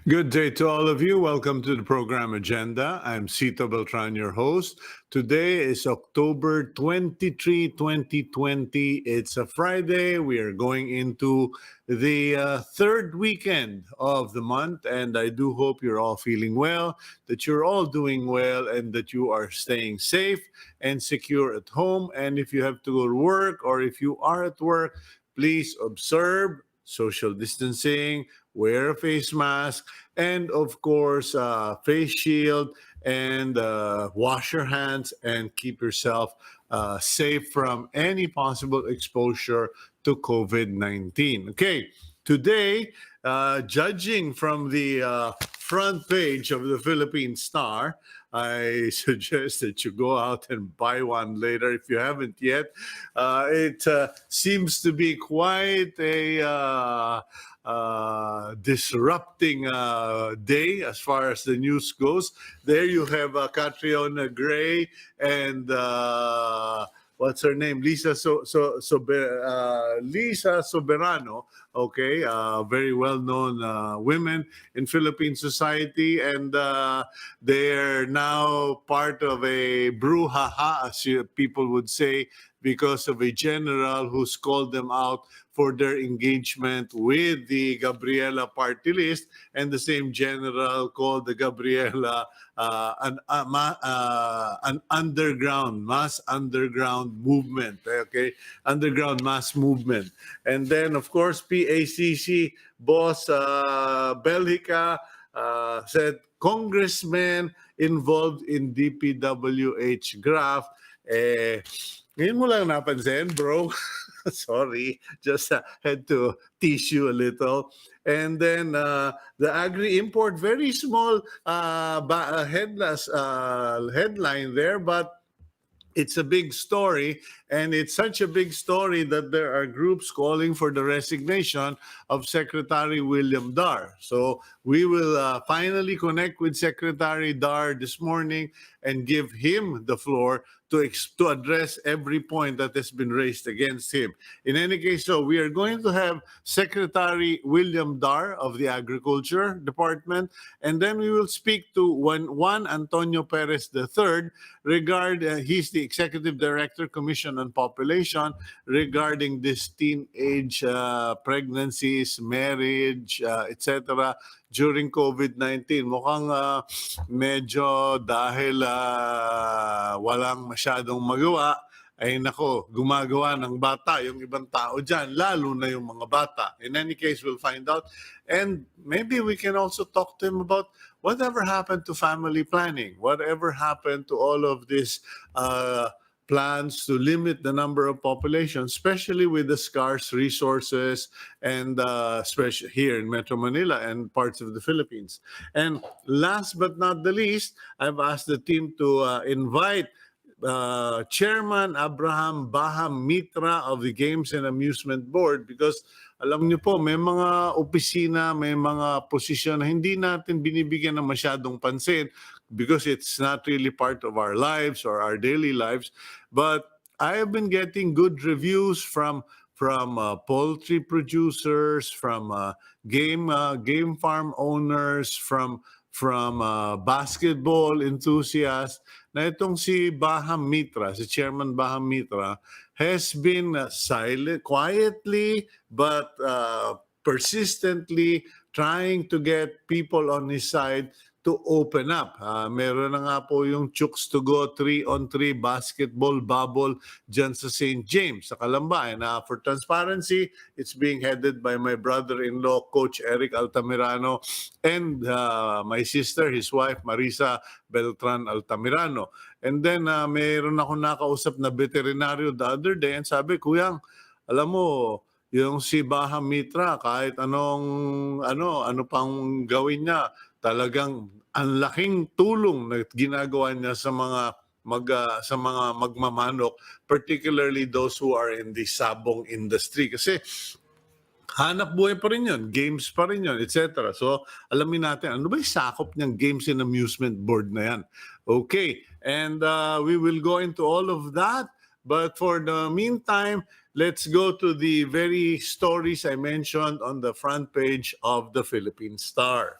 Good day to all of you. Welcome to the program agenda. I'm Cito Beltran, your host. Today is October 23, 2020. It's a Friday. We are going into the third weekend of the month, and I do hope you're all feeling well, that you're all doing well, and that you are staying safe and secure at home. And if you have to go to work or if you are at work, please observe social distancing, wear a face mask, and of course, face shield, and wash your hands and keep yourself safe from any possible exposure to COVID-19. Okay, today, judging from the front page of the Philippine Star, I suggest that you go out and buy one later if you haven't yet. It seems to be quite a disrupting day as far as the news goes. There you have Catriona Gray and what's her name? Lisa Soberano. Okay, very well-known women in Philippine society, and they're now part of a brouhaha, as people would say, because of a general who's called them out for their engagement with the Gabriela party list, and the same general called the Gabriela an underground, mass underground movement, okay? Underground mass movement. And then, of course, PACC boss Belhica said congressmen involved in DPWH graft, ngayon mo lang napansin, bro. Sorry, just had to tease you a little. And then the agri-import, very small headline there, but it's a big story, and it's such a big story that there are groups calling for the resignation of Secretary William Dar. So we will finally connect with Secretary Dar this morning and give him the floor to address every point that has been raised against him. In any case, so we are going to have Secretary William Dar of the Agriculture Department, and then we will speak to Juan Antonio Perez III he's the Executive Director, Commission on Population, regarding this teenage pregnancies, marriage, etc. during COVID-19. Mukhang medyo dahil walang masyadong magawa, ay nako, gumagawa ng bata yung ibang tao dyan, lalo na yung mga bata. In any case, we'll find out. And maybe we can also talk to him about whatever happened to family planning, whatever happened to all of these plans to limit the number of population, especially with the scarce resources, and especially here in Metro Manila and parts of the Philippines. And last but not the least, I've asked the team to invite Chairman Baham Mitra of the Games and Amusement Board, because alam niyo po, may mga opisina, may mga posisyon na hindi natin binibigyan ng masyadong pansin because it's not really part of our lives or our daily lives. But I have been getting good reviews from poultry producers, from game farm owners, from basketball enthusiasts, na itong si Baham Mitra, si Chairman Baham Mitra, has been silent, quietly, but persistently trying to get people on his side to open up. Meron na nga po yung Chooks to Go 3-on-3 basketball bubble dyan sa St. James, sa Calamba. And for transparency, it's being headed by my brother-in-law, Coach Eric Altamirano, and my sister, his wife, Marisa Beltran Altamirano. And then meron ako nakausap na veterinaryo the other day, and sabi, Kuyang, alam mo, yung si Baham Mitra, kahit ano pang gawin niya, talagang ang laking tulong na ginagawa niya sa mga magmamanok, particularly those who are in the sabong industry. Kasi hanap buhay pa rin yun, games pa rin yun, etc. So alamin natin, ano ba yung sakop niyang Games and Amusement Board na yan? Okay, and we will go into all of that. But for the meantime, let's go to the very stories I mentioned on the front page of the Philippine Star.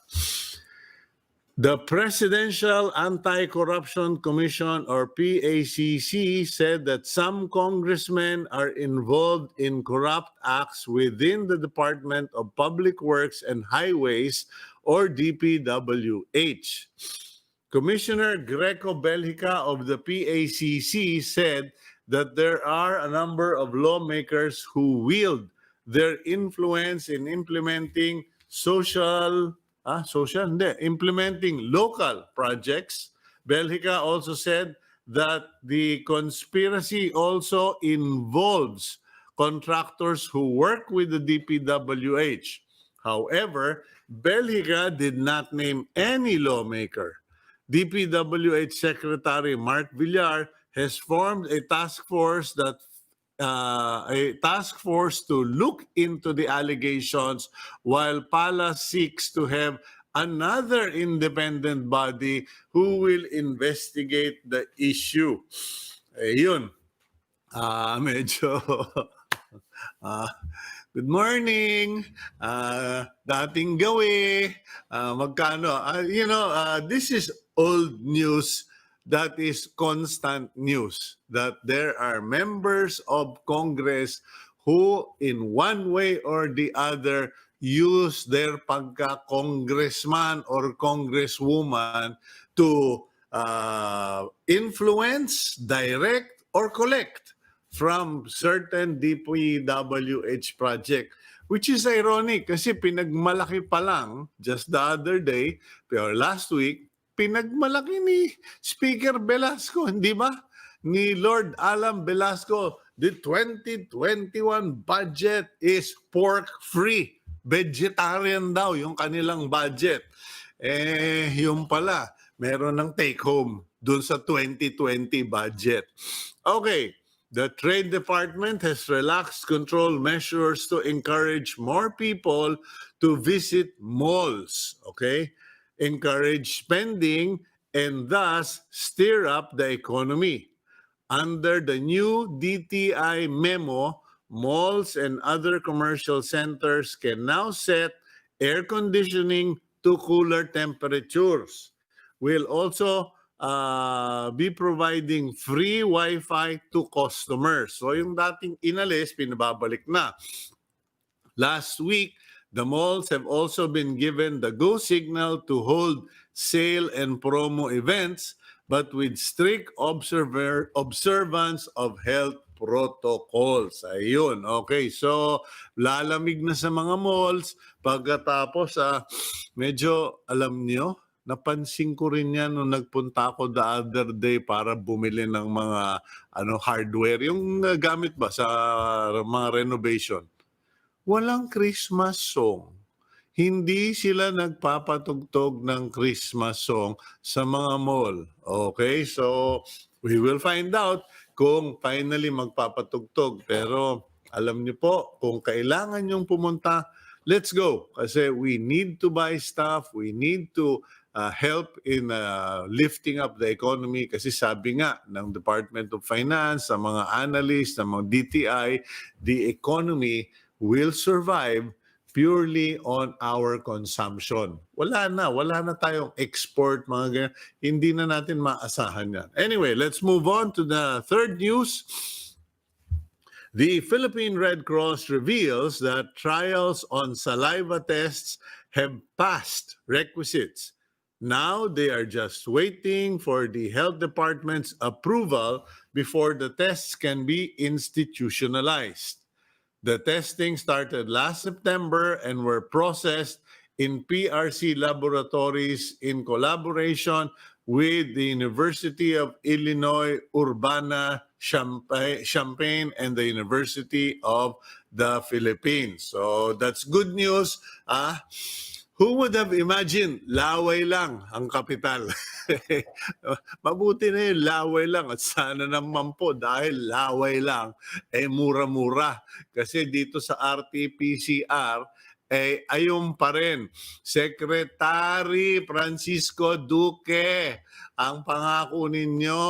The Presidential Anti-Corruption Commission, or PACC, said that some congressmen are involved in corrupt acts within the Department of Public Works and Highways, or DPWH. Commissioner Greco Belhica of the PACC said that there are a number of lawmakers who wield their influence in implementing implementing local projects. Belhica also said that the conspiracy also involves contractors who work with the DPWH. However, Belhica did not name any lawmaker. DPWH Secretary Mark Villar has formed a task force to look into the allegations, while Pala seeks to have another independent body who will investigate the issue. Ayun. Medyo good morning. Dating gawi. Magkano? This is old news that is constant news, that there are members of Congress who in one way or the other use their pagka-congressman or congresswoman to influence, direct, or collect from certain DPWH project, which is ironic kasi pinagmalaki pa lang just the other day or last week, pinagmalaki ni Speaker Velasco, hindi ba? Ni Lord Alan Velasco, the 2021 budget is pork-free. Vegetarian daw yung kanilang budget. Yung pala, meron ng take-home dun sa 2020 budget. Okay. The Trade Department has relaxed control measures to encourage more people to visit malls, okay? Encourage spending and thus stir up the economy. Under the new DTI memo, malls and other commercial centers can now set air conditioning to cooler temperatures. We'll also be providing free Wi-Fi to customers. So yung dating inalis, pinababalik na. Last week, the malls have also been given the go signal to hold sale and promo events, but with strict observance of health protocols. Ayun, okay. So, lalamig na sa mga malls. Pagkatapos, medyo, alam niyo, napansin ko rin yan nung nagpunta ako the other day para bumili ng mga hardware. Yung gamit ba sa mga renovation. Walang Christmas song. Hindi sila nagpapatugtog ng Christmas song sa mga mall. Okay? So, we will find out kung finally magpapatugtog. Pero alam niyo po, kung kailangan yung pumunta, let's go. Kasi we need to buy stuff. We need to help in lifting up the economy. Kasi sabi nga ng Department of Finance, sa mga analysts, ng mga DTI, the economy will survive purely on our consumption. Wala na tayong export, mga ganyan. Hindi na natin maasahan yan. Anyway, let's move on to the third news. The Philippine Red Cross reveals that trials on saliva tests have passed requisites. Now they are just waiting for the health department's approval before the tests can be institutionalized. The testing started last September and were processed in PRC laboratories in collaboration with the University of Illinois Urbana-Champaign and the University of the Philippines. So that's good news. Who would have imagined Laway lang ang kapital? Mabuti na yun, Laway lang. At sana naman po dahil Laway lang, mura-mura. Kasi dito sa RT-PCR, ayun pa rin. Secretary Francisco Duque, ang pangako ninyo,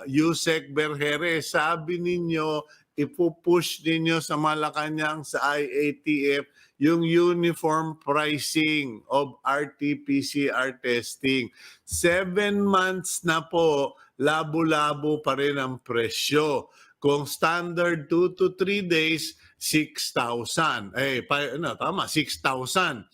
Yusek Berjere, sabi ninyo, ipupush ninyo sa Malacanang sa IATF yung uniform pricing of RT-PCR testing. 7 months na po, labo-labo pa rin ang presyo. Kung standard 2 to 3 days, 6,000. Tama, 6,000.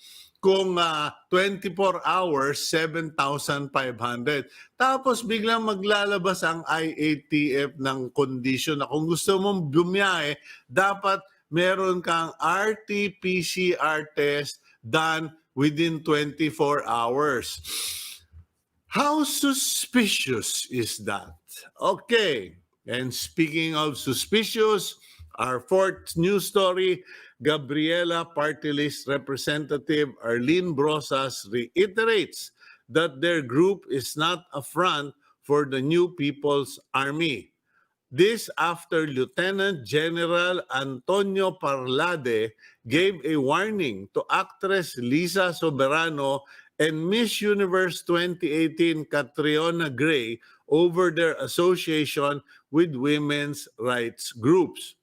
Kung 24 hours, 7,500. Tapos biglang maglalabas ang IATF ng condition na kung gusto mong bumiyahe, dapat meron kang RT-PCR test done within 24 hours. How suspicious is that? Okay. And speaking of suspicious, our fourth news story, Gabriela Party List Representative Arlene Brosas reiterates that their group is not a front for the new People's Army. This after Lieutenant General Antonio Parlade gave a warning to actress Lisa Soberano and Miss Universe 2018 Catriona Gray over their association with women's rights groups.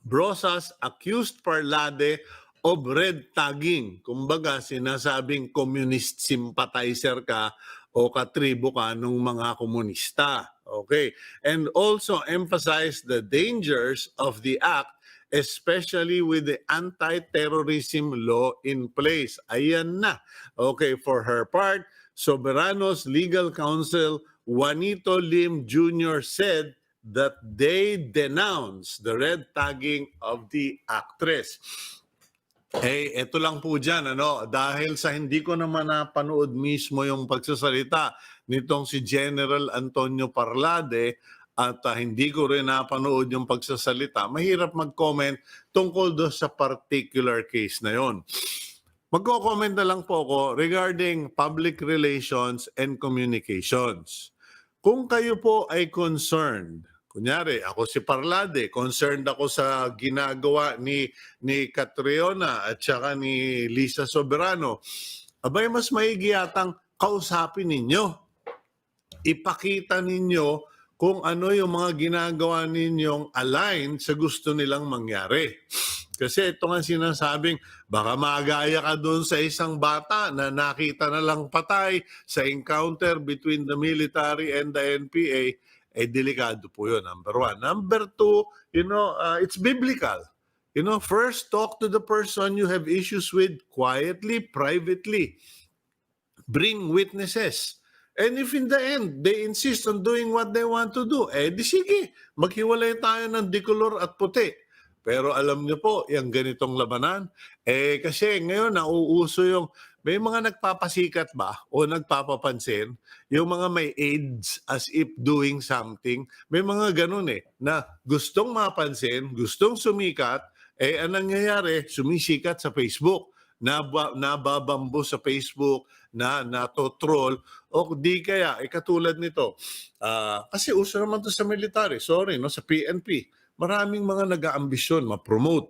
Brosas accused Parlade of red tagging. Kumbaga, sinasabing communist sympathizer ka o katribo ka ng mga komunista. Okay. And also emphasized the dangers of the act, especially with the anti-terrorism law in place. Ayan na. Okay, for her part, Soberano's legal counsel, Juanito Lim Jr. said that they denounce the red tagging of the actress. Ito lang po dyan, dahil sa hindi ko naman napanood mismo yung pagsasalita nitong si General Antonio Parlade at hindi ko rin napanood yung pagsasalita, mahirap mag-comment tungkol doon sa particular case na yon. Magko-comment na lang po ako regarding public relations and communications. Kung kayo po ay concerned, kunyari ako si Parlade, concerned ako sa ginagawa ni Catriona at saka ni Lisa Soberano, abay mas maigi yatang kausapin ninyo. Ipakita ninyo kung ano yung mga ginagawa ninyong align sa gusto nilang mangyari. Kasi ito nga sinasabing, baka magaya ka doon sa isang bata na nakita na lang patay sa encounter between the military and the NPA, delikado po yun, number one. Number two, it's biblical. First talk to the person you have issues with quietly, privately. Bring witnesses. And if in the end, they insist on doing what they want to do, di sige, maghiwalay tayo ng dikolor at puti. Pero alam niyo po, yung ganitong labanan, kasi ngayon nauuso yung, may mga nagpapasikat ba o nagpapapansin, yung mga may AIDS as if doing something, may mga ganun na gustong mapansin, gustong sumikat, anong nangyayari, sumisikat sa Facebook, nababambo sa Facebook, natotroll, o di kaya, katulad nito, kasi uso naman to sa military, sa PNP, maraming mga nag-aambisyon, ma-promote.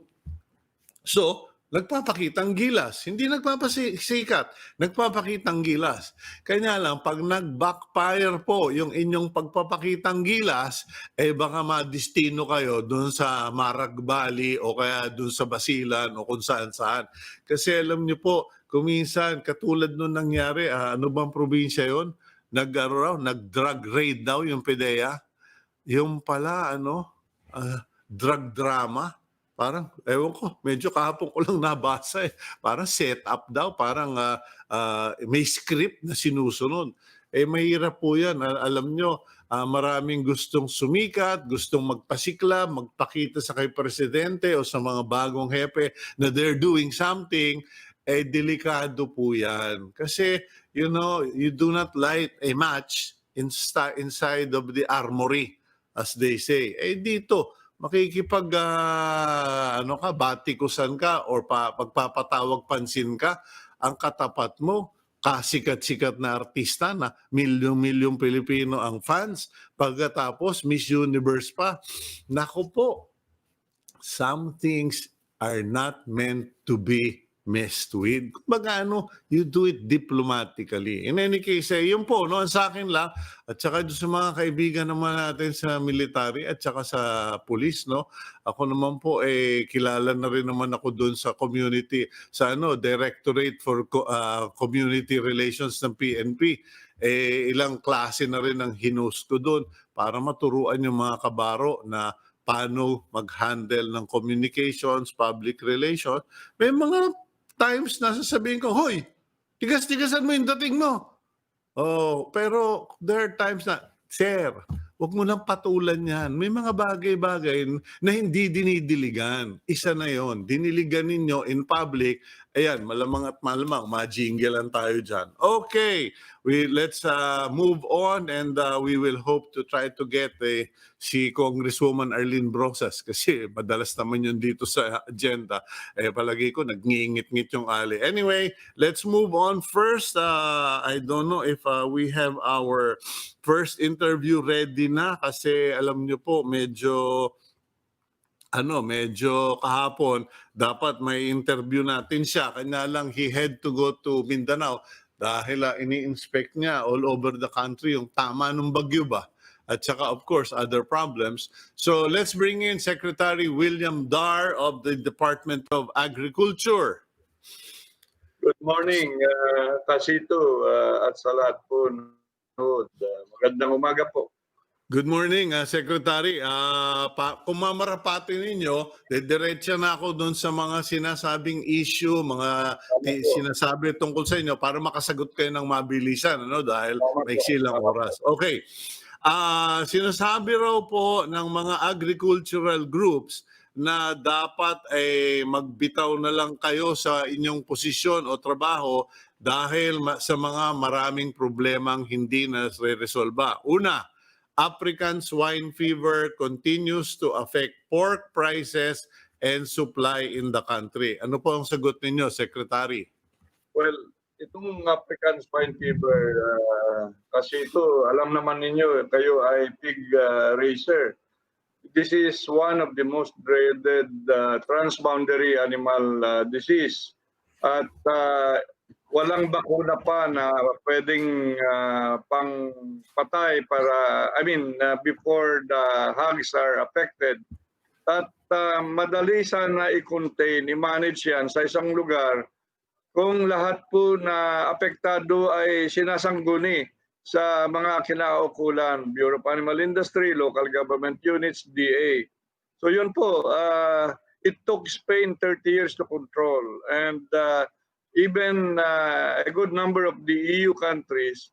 So, nagpapakitang gilas. Hindi nagpapasikat, nagpapakitang gilas. Kaya lang, pag nag-backfire po yung inyong pagpapakitang gilas, baka madistino kayo dun sa Marag Valley o kaya dun sa Basilan o kung saan-saan. Kasi alam niyo po, kuminsan, katulad nung nangyari, ano bang probinsya yun? Nag-drug raid daw yung PDEA. Yung pala, drug drama. Parang, ewan ko, medyo kahapon ko lang nabasa Parang set up daw, parang may script na sinusunod. Mahirap po yan. Alam nyo, maraming gustong sumikat, gustong magpasikla, magpakita sa kay presidente o sa mga bagong hepe na they're doing something, delikado po yan. Kasi, you do not light a match inside of the armory, as they say. Dito, makikipag batikusan ka or pagpapatawag pansin ka, ang katapat mo, kasikat-sikat na artista na milyong-milyong Pilipino ang fans, pagkatapos Miss Universe pa. Naku po, some things are not meant to be messed with. Kumbaga you do it diplomatically. In any case, yun po, no, sa akin lang, at saka sa mga kaibigan naman natin sa military at saka sa police, no, ako naman po, kilala na rin naman ako doon sa community, sa Directorate for Community Relations ng PNP. Ilang klase na rin ang hinost ko doon para maturuan yung mga kabaro na paano mag-handle ng communications, public relations. May mga times na sasabihin ko, hoy, tigas-tigasan mo yung dating mo. Oh, pero there are times na, sir, wag mo nang patulan yan. May mga bagay-bagay na hindi dinidiligan. Isa na yon, diniligan ninyo in public. Ayan, malamang at malamang, ma-jinglean tayo dyan. Okay, let's move on and we will hope to try to get si Congresswoman Arlene Brosas kasi madalas naman yun dito sa agenda. Palagi ko nag-ngingit-ngit yung ali. Anyway, let's move on first. I don't know if we have our first interview ready na kasi alam niyo po medyo kahapon dapat may interview natin siya. Kanya lang he had to go to Mindanao dahil ini-inspect niya all over the country yung tama ng bagyo ba. At saka of course other problems. So let's bring in Secretary William Dar of the Department of Agriculture. Good morning, Cito at sa lahat po. Magandang umaga po. Good morning, Secretary. Kung mamarapati ninyo, diretso na ako doon sa mga sinasabing issue, mga sinasabi tungkol sa inyo para makasagot kayo ng mabilisan, dahil may silang oras. Okay. Sinasabi raw po ng mga agricultural groups na dapat magbitaw na lang kayo sa inyong posisyon o trabaho dahil sa mga maraming problemang hindi na re-resolba. Una, African swine fever continues to affect pork prices and supply in the country. Ano po ang sagot ninyo, Secretary? Well, itong African swine fever, kasi ito, alam naman ninyo, kayo ay pig raiser. This is one of the most dreaded transboundary animal disease. At walang bakuna pa na pwedeng pangpatay before the hogs are affected. At madali sana i-contain, i-manage yan sa isang lugar kung lahat po na apektado ay sinasangguni sa mga kinaukulan, Bureau of Animal Industry, local government units, DA. So yun po, it took Spain 30 years to control. And even a good number of the EU countries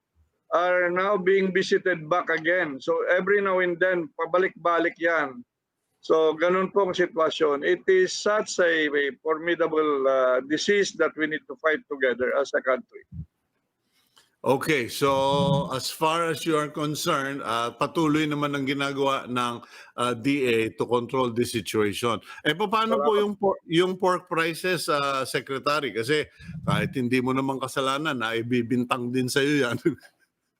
are now being visited back again. So every now and then, pabalik-balik yan. So ganun po ang sitwasyon. It is such a formidable disease that we need to fight together as a country. Okay, so as far as you are concerned, patuloy naman ang ginagawa ng DA to control this situation. Paano po yung pork prices, Secretary? Kasi kahit hindi mo naman kasalanan, ibibintang din sa iyo yan.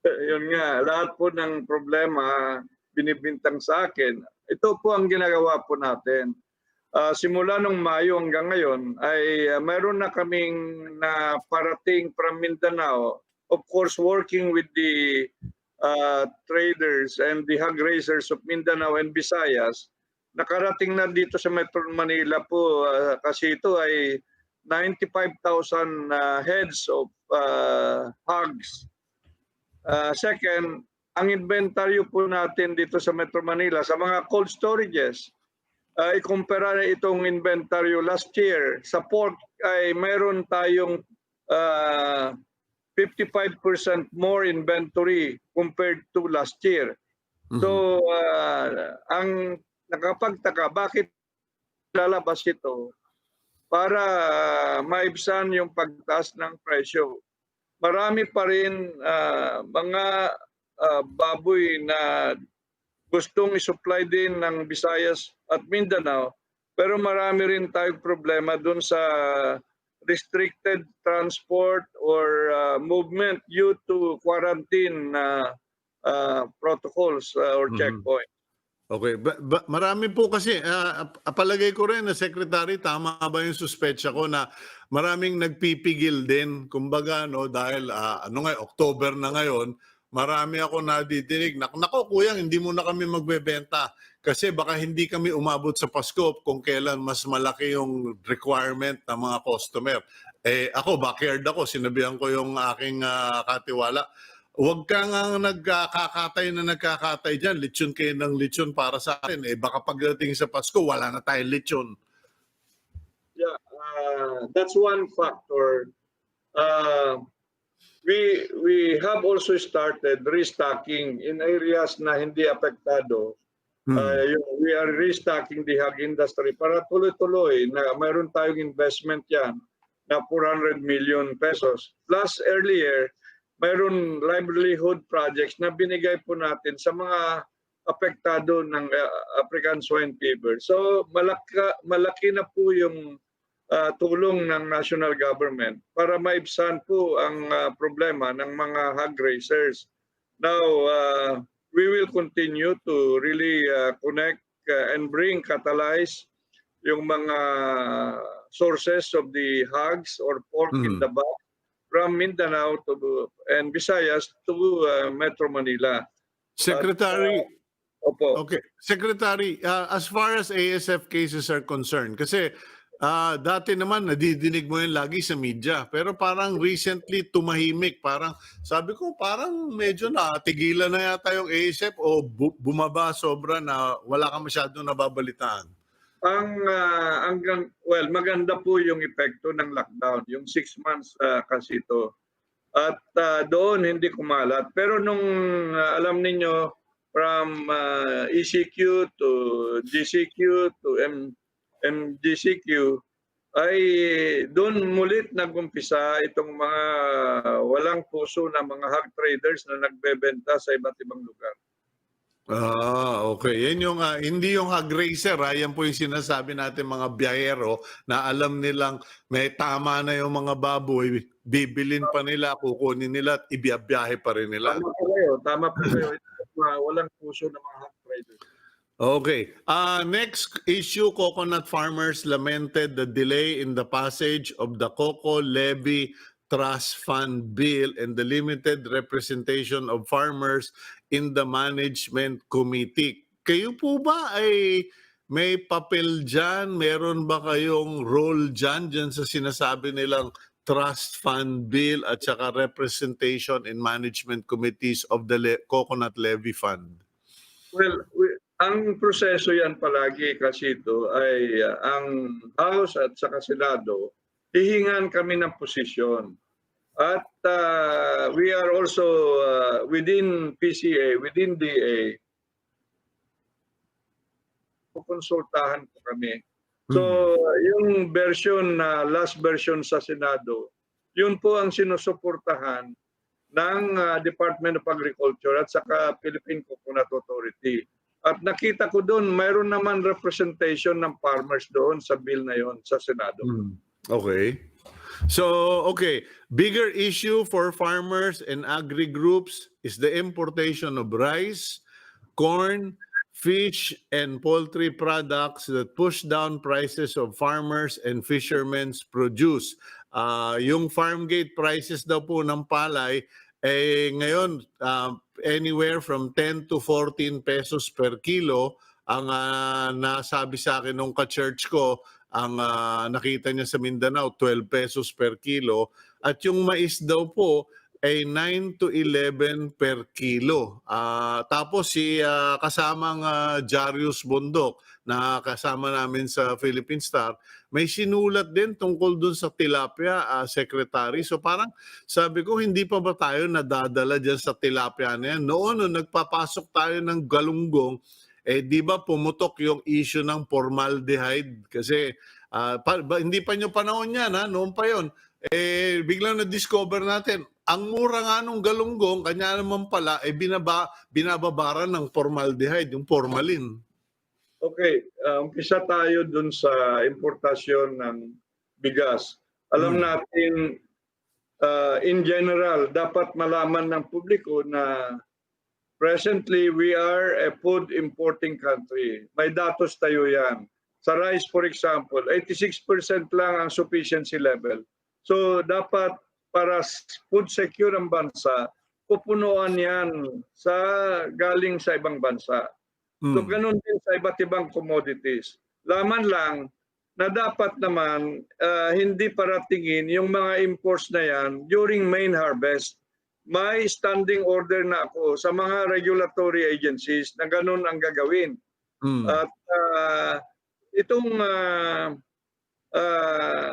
Yun nga, lahat po ng problema binibintang sa akin. Ito po ang ginagawa po natin. Simula nung Mayo hanggang ngayon ay mayroon na kaming parating from Mindanao. Of course, working with the traders and the hog raisers of Mindanao and Visayas, nakarating na dito sa Metro Manila po kasi ito ay 95,000 heads of hogs. Second, ang inventaryo po natin dito sa Metro Manila sa mga cold storages, ikumpara na itong inventaryo last year. Sa pork ay mayroon tayong 55% more inventory compared to last year. Mm-hmm. So, ang nakapagtaka, bakit lalabas ito? Para maibsan yung pagtaas ng presyo. Marami pa rin mga baboy na gustong isupply din ng Visayas at Mindanao, pero marami rin tayong problema dun sa restricted transport or movement due to quarantine protocols or checkpoint. Okay. Marami po kasi, palagay ko rin na Secretary, tama ba yung suspetsya ko na maraming nagpipigil din. Kumbaga, no, dahil ano nga, October na ngayon, marami ako nadidinig. Nako, kuya, hindi mo na kami magbebenta. Kasi baka hindi kami umabot sa Pasko kung kailan mas malaki yung requirement ng mga customer. Ako, backyard ako, sinabihan ko yung aking katiwala. Huwag ka nga nagkakatay dyan. Lechon kayo ng lechon para sa akin. Baka pagdating sa Pasko, wala na tayong lechon. Yeah, that's one factor. We have also started restocking in areas na hindi apektado. We are restocking the hog industry para tuloy-tuloy na mayroon tayong investment yan na 400 million pesos. Plus earlier, mayroon livelihood projects na binigay po natin sa mga apektado ng African swine fever. So malaki na po yung tulong ng national government para maibsan po ang problema ng mga hog raisers. Now, we will continue to really connect and catalyze yung mga sources of the hogs or pork in the back from Mindanao and Visayas to Metro Manila. Secretary, Opo. okay. Secretary, as far as ASF cases are concerned, kasi dati naman nadidinig mo yun lagi sa media, pero parang recently tumahimik. Parang sabi ko, parang medyo natigilan na yata yung ASF o bumaba sobra na wala ka masyadong nababalitaan. Maganda po yung epekto ng lockdown, yung 6 months kasi ito. At doon hindi kumalat. Pero nung alam ninyo, from ECQ to GCQ to MGCQ, ay doon mulit nag-umpisa itong mga walang puso na mga hog traders na nagbebenta sa iba't ibang lugar. Okay. Yan yung, hindi yung hog racer, yan po yung sinasabi natin mga biyahero na alam nilang may tama na yung mga baboy, bibilin pa nila, kukunin nila at ibiyabiyahe pa rin nila. Tama po kayo. Walang puso ng mga hog traders. Okay. Next issue, coconut farmers lamented the delay in the passage of the Coco Levy Trust Fund Bill and the limited representation of farmers in the Management Committee. Kayo po ba ay may papel dyan? Meron ba kayong role dyan sa sinasabi nilang Trust Fund Bill at saka representation in management committees of the Coconut Levy Fund? Well, ang proseso yan palagi kasi ito ay ang House at saka Senado, hihingan kami ng posisyon. At we are also within PCA, within DA, konsultahan po kami. So yung version na last version sa Senado, yun po ang sinusuportahan ng Department of Agriculture at saka Philippine Coconut Authority. At nakita ko doon, mayroon naman representation ng farmers doon sa bill na yon sa Senado. Okay. So, okay. Bigger issue for farmers and agri-groups is the importation of rice, corn, fish, and poultry products that push down prices of farmers and fishermen's produce. Yung farm gate prices daw po ng palay, ngayon, anywhere from 10 to 14 pesos per kilo ang nasabi sa akin nung ka-church ko, ang nakita niya sa Mindanao, 12 pesos per kilo. At yung mais daw po ay 9 to 11 per kilo. Tapos si kasamang Jarius Bondok na kasama namin sa Philippine Star, may sinulat din tungkol dun sa tilapia, Secretary. So parang sabi ko, hindi pa ba tayo nadadala dyan sa tilapia na yan? Noon, nagpapasok tayo ng galunggong, di ba pumutok yung issue ng formaldehyde? Kasi hindi pa nyo panahon yan, noon pa yon. Biglang na-discover natin, ang mura nga nung galunggong, kanya naman pala, binababaran ng formaldehyde, yung formalin. Okay, umpisa tayo dun sa importasyon ng bigas. Alam natin, in general, dapat malaman ng publiko na presently we are a food importing country. May datos tayo yan. Sa rice, for example, 86% lang ang sufficiency level. So dapat para food secure ang bansa, pupunuan yan sa galing sa ibang bansa. So ganun din sa iba't ibang commodities. Laman lang na dapat naman hindi paratingin yung mga imports na yan during main harvest. May standing order na ako sa mga regulatory agencies na ganun ang gagawin. At itong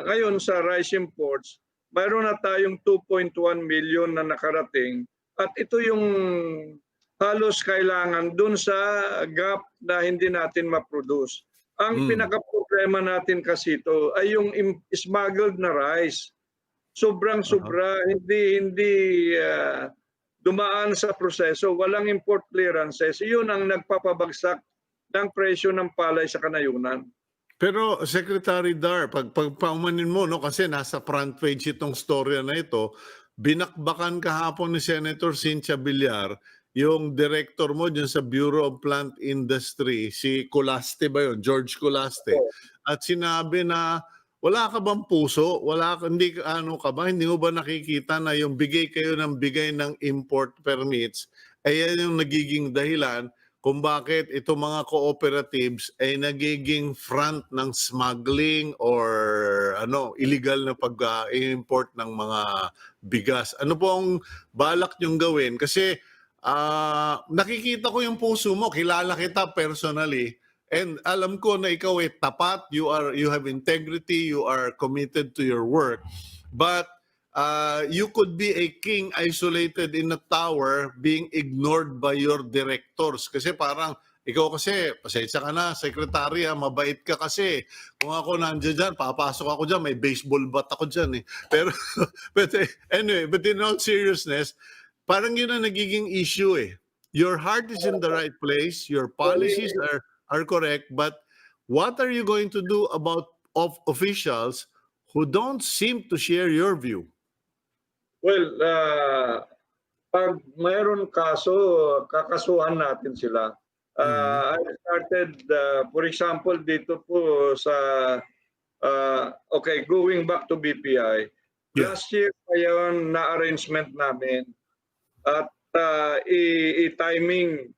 ngayon sa rice imports, mayroon na tayong 2.1 million na nakarating at ito yung halos kailangan dun sa gap na hindi natin ma-produce. Ang pinaka-problema natin kasi ito ay yung smuggled na rice. Sobrang-sobra, hindi dumaan sa proseso, walang import clearances. Yun ang nagpapabagsak ng presyo ng palay sa kanayunan. Pero Secretary Dar, pag paumanin mo, no, kasi nasa front page itong storya na ito, binakbakan kahapon ni Senator Cynthia Villar, yung director mo dyan sa Bureau of Plant Industry, si Colaste ba yun? George Colaste. At sinabi na, wala ka bang puso? Hindi mo ba nakikita na yung bigay kayo ng bigay ng import permits, ay yan yung nagiging dahilan kung bakit itong mga cooperatives ay nagiging front ng smuggling or illegal na pag-import ng mga bigas. Ano po ang balak niyong gawin? Kasi nakikita ko yung puso mo, kilala kita personally, and alam ko na ikaw ay tapat, you have integrity, you are committed to your work. But you could be a king isolated in a tower being ignored by your directors. Kasi parang, ikaw kasi, pasensya ka na, sekretary, mabait ka kasi. Kung ako nandiyan dyan, papasok ako dyan, may baseball bat ako dyan. Pero, but anyway, but in all seriousness, parang yun ang nagiging issue eh. Your heart is in the right place, your policies are correct, but what are you going to do about officials who don't seem to share your view? Well, pag mayroon kaso, kakasuhan natin sila. I started, for example, dito po sa, going back to BPI. Yeah. Last year pa yun na arrangement namin at i-timing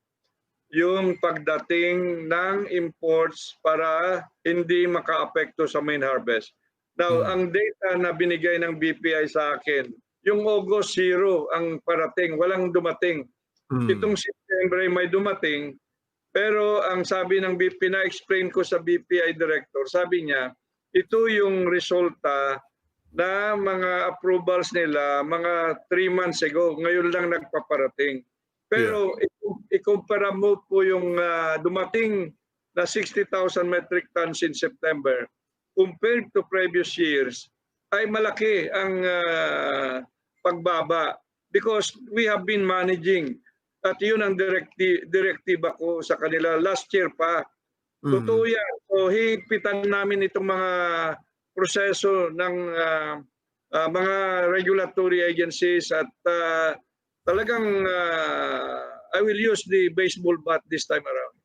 yung pagdating ng imports para hindi maka-apekto sa main harvest. Now, ang data na binigay ng BPI sa akin, yung August 0 ang parating, walang dumating. Itong September may dumating, pero ang sabi ng BP, na-explain ko sa BPI director, sabi niya, ito yung resulta na mga approvals nila mga 3 months ago, ngayon lang nagpaparating. Pero ikumpara mo po yung dumating na 60,000 metric tons in September compared to previous years, ay malaki ang pagbaba because we have been managing at yun ang direktiba ko sa kanila last year pa. Totoo yan. So higpitan namin itong mga proseso ng mga regulatory agencies at talagang I will use the baseball bat this time around.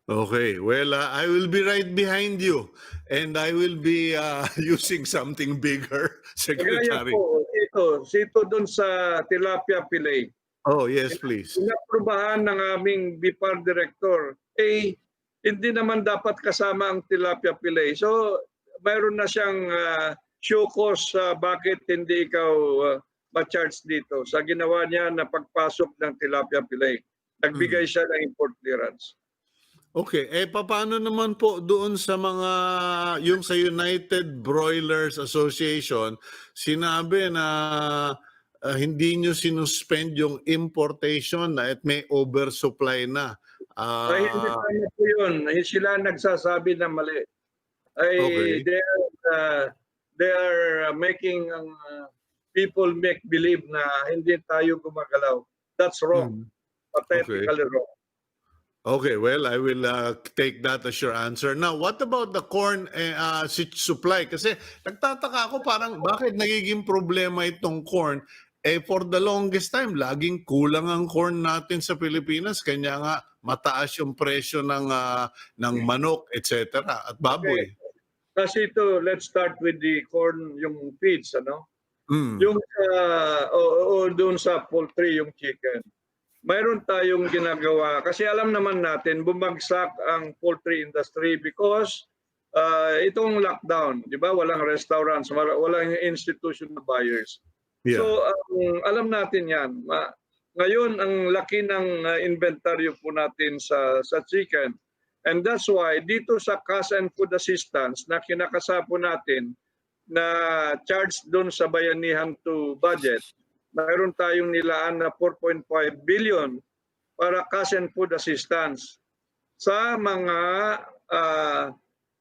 Okay, well, I will be right behind you and I will be using something bigger, Secretary. Kagaya po, Cito doon sa tilapia fillet. Oh, yes, please. Inaprubahan ng aming BIPAR director, hindi naman dapat kasama ang tilapia fillet. So, mayroon na siyang show cause bakit hindi ikaw ma-charge dito sa ginawa niya na pagpasok ng tilapia fillet. Nagbigay siya ng import clearance. Okay, paano naman po doon sa mga, yung sa United Broilers Association, sinabi na hindi nyo sinuspend yung importation na at may oversupply na. Ay, hindi tayo po yun. Sila nagsasabi na mali. Okay. They are making people make believe na hindi tayo gumagalaw. That's wrong. Pathetically wrong. Okay, well, I will take that as your answer. Now, what about the corn supply? Kasi nagtataka ako parang bakit nagiging problema itong corn for the longest time, laging kulang ang corn natin sa Pilipinas. Kanya nga mataas yung presyo ng manok, etc. at Okay. baboy. Kasi ito, let's start with the corn, yung feeds, ano? Mm. Yung doon sa poultry, yung chicken. Mayroon tayong ginagawa kasi alam naman natin bumagsak ang poultry industry because itong lockdown, 'di ba? Walang restaurants, walang institutional buyers. Yeah. So alam natin 'yan. Ngayon ang laki ng inventaryo po natin sa chicken. And that's why dito sa cash and food assistance na kinakasapo natin na charge doon sa bayanihan to budget, mayroon tayong nilaan na 4.5 billion para cash and food assistance sa mga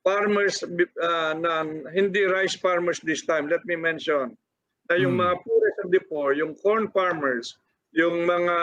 farmers na hindi rice farmers this time. Let me mention na yung mga poorest of the poor, yung corn farmers, yung mga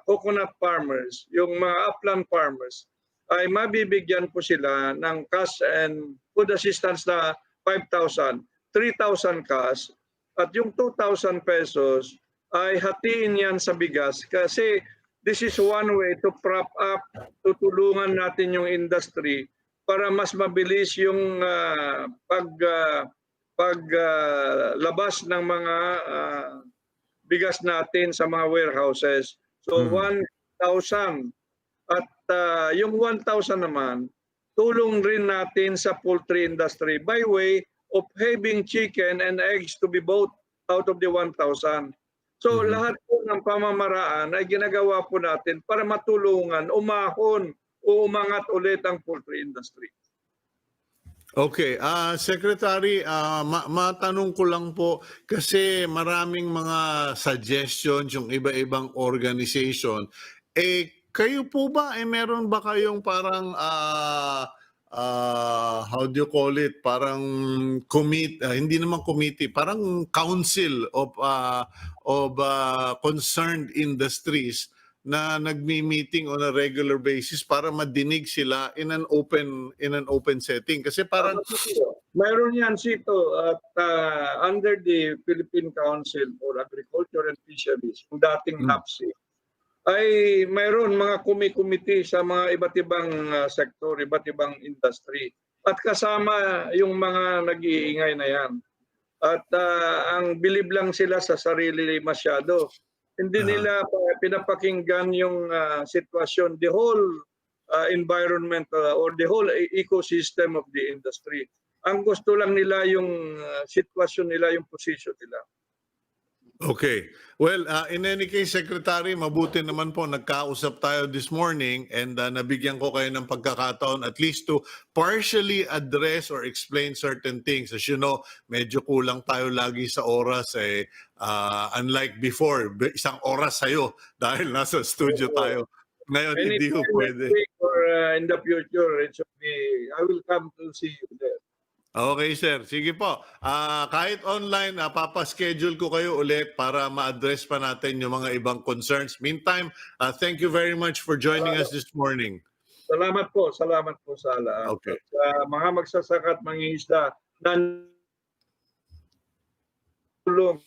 coconut farmers, yung mga upland farmers, ay mabibigyan po sila ng cash and food assistance na 5,000, 3,000 cash, at yung 2,000 pesos ay hatiin yan sa bigas kasi this is one way to prop up, tutulungan natin yung industry para mas mabilis yung paglabas ng mga bigas natin sa mga warehouses. So 1,000 at yung 1,000 naman, tulong rin natin sa poultry industry by way of having chicken and eggs to be bought out of the 1,000. So lahat po ng pamamaraan ay ginagawa po natin para matulungan, umahon o umangat ulit ang poultry industry. Okay, Secretary, matanong ko lang po kasi maraming mga suggestions yung iba-ibang organization. Kayo po ba, meron ba kayong parang, how do you call it, parang hindi naman committee, parang council of concerned industries na nagmi-meeting on a regular basis para madinig sila in an open setting? Kasi parang mayroon yan, Cito, at under the Philippine Council for Agriculture and Fisheries, yung dating HAPSI, ay mayroon mga committee sa mga iba't ibang sektor, iba't ibang industry. At kasama yung mga nag-iingay na yan. At ang bilib lang sila sa sarili masyado. Hindi nila pinapakinggan yung sitwasyon, the whole environment or the whole ecosystem of the industry. Ang gusto lang nila yung sitwasyon nila, yung position nila. Okay. Well, in any case, Secretary, mabuti naman po nagkausap tayo this morning and nabigyan ko kayo ng pagkakataon at least to partially address or explain certain things. As you know, medyo kulang tayo lagi sa oras. Unlike before, isang oras sa'yo dahil nasa studio tayo. Ngayon, hindi ko pwede. Or in the future, it should be, I will come to see you there. Okay, sir. Sige po. Kahit online, papaschedule ko kayo ulit para ma-address pa natin yung mga ibang concerns. Meantime, thank you very much for joining us this morning. Salamat po sa lahat. Okay. At sa mga magsasaka at mangingisda na tulong,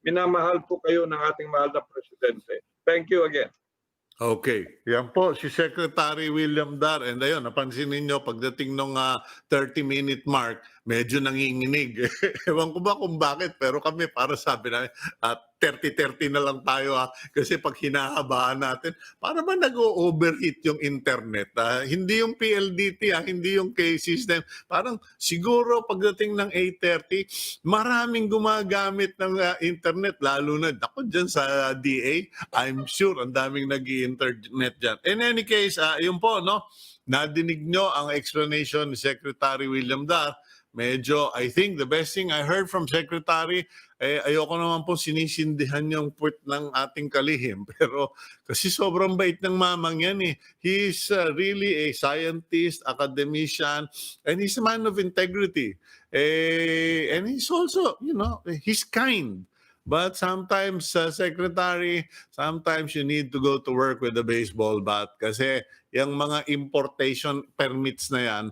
minamahal po kayo ng ating mahal na Presidente. Thank you again. Okay. Yan po, si Secretary William Dar. And ayun, napansin ninyo, pagdating ng 30-minute mark, medyo nanginginig. Ewan ko ba kung bakit, pero kami para sabi namin, 30-30 na lang tayo kasi pag hinahabaan natin, para ba nag-overheat yung internet? Hindi yung PLDT, hindi yung K-system. Parang siguro pagdating ng 8:30, maraming gumagamit ng internet, lalo na ako dyan sa DA. I'm sure ang daming nag-i-internet dyan. In any case, yun po, no? Nadinig nyo ang explanation ni Secretary William Dar. Medyo, I think the best thing I heard from Secretary, ayoko naman po sinisindihan yung puwet ng ating kalihim. Pero kasi sobrang bait ng mamang yan eh. He's really a scientist, academician, and he's a man of integrity. And he's also, he's kind. But sometimes, Secretary, sometimes you need to go to work with a baseball bat kasi yung mga importation permits na yan,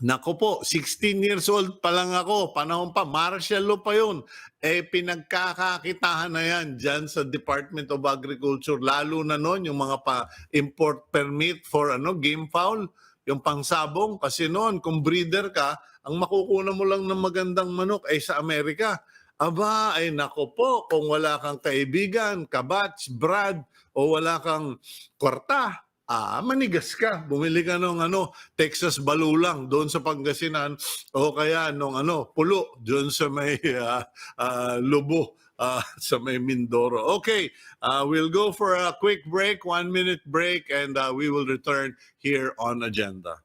Nako po, 16 years old pa lang ako, panahon pa, martial law pa yun. Pinagkakakitahan na yan dyan sa Department of Agriculture, lalo na noon yung mga import permit for game fowl, yung pangsabong. Kasi noon, kung breeder ka, ang makukuha mo lang ng magandang manok ay sa Amerika. Aba, ay nako po, kung wala kang kaibigan, kabatch, brad, o wala kang kwarta, manigas ka. Bumili ka ng Texas balulang doon sa Pangasinan o kaya nung pulo doon sa may Lubo sa may Mindoro. Okay, we'll go for a quick break, 1-minute break, and we will return here on Agenda.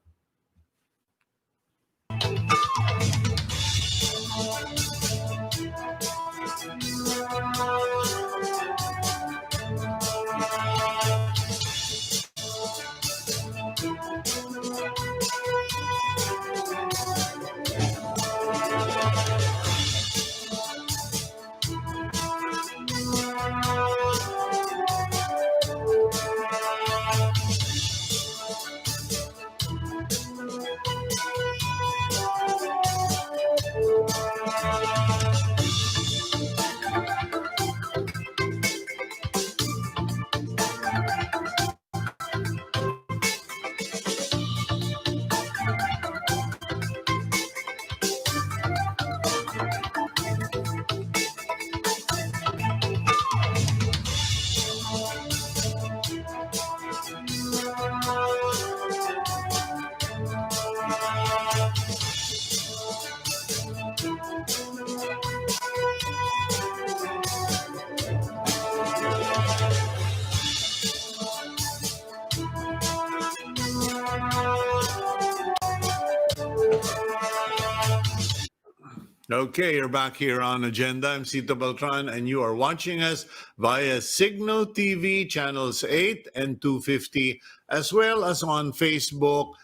Okay, you're back here on Agenda. I'm Cito Beltran, and you are watching us via Signal TV channels 8 and 250, as well as on Facebook,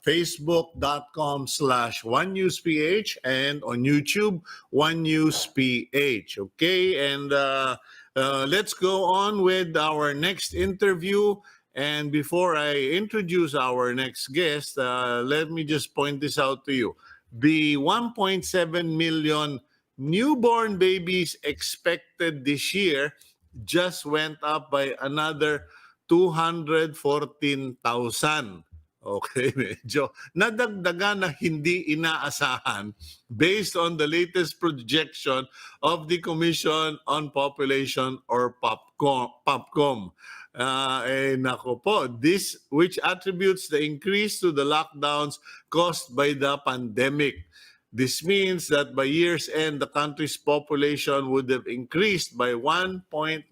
facebook.com/OneNewsPH, and on YouTube, OneNewsPH. Okay, and let's go on with our next interview. And before I introduce our next guest, let me just point this out to you. The 1.7 million newborn babies expected this year just went up by another 214,000. Okay, medyo nadagdagan na hindi inaasahan based on the latest projection of the Commission on Population or POPCOM. Nako po, this which attributes the increase to the lockdowns caused by the pandemic. This means that by year's end, the country's population would have increased by 1.91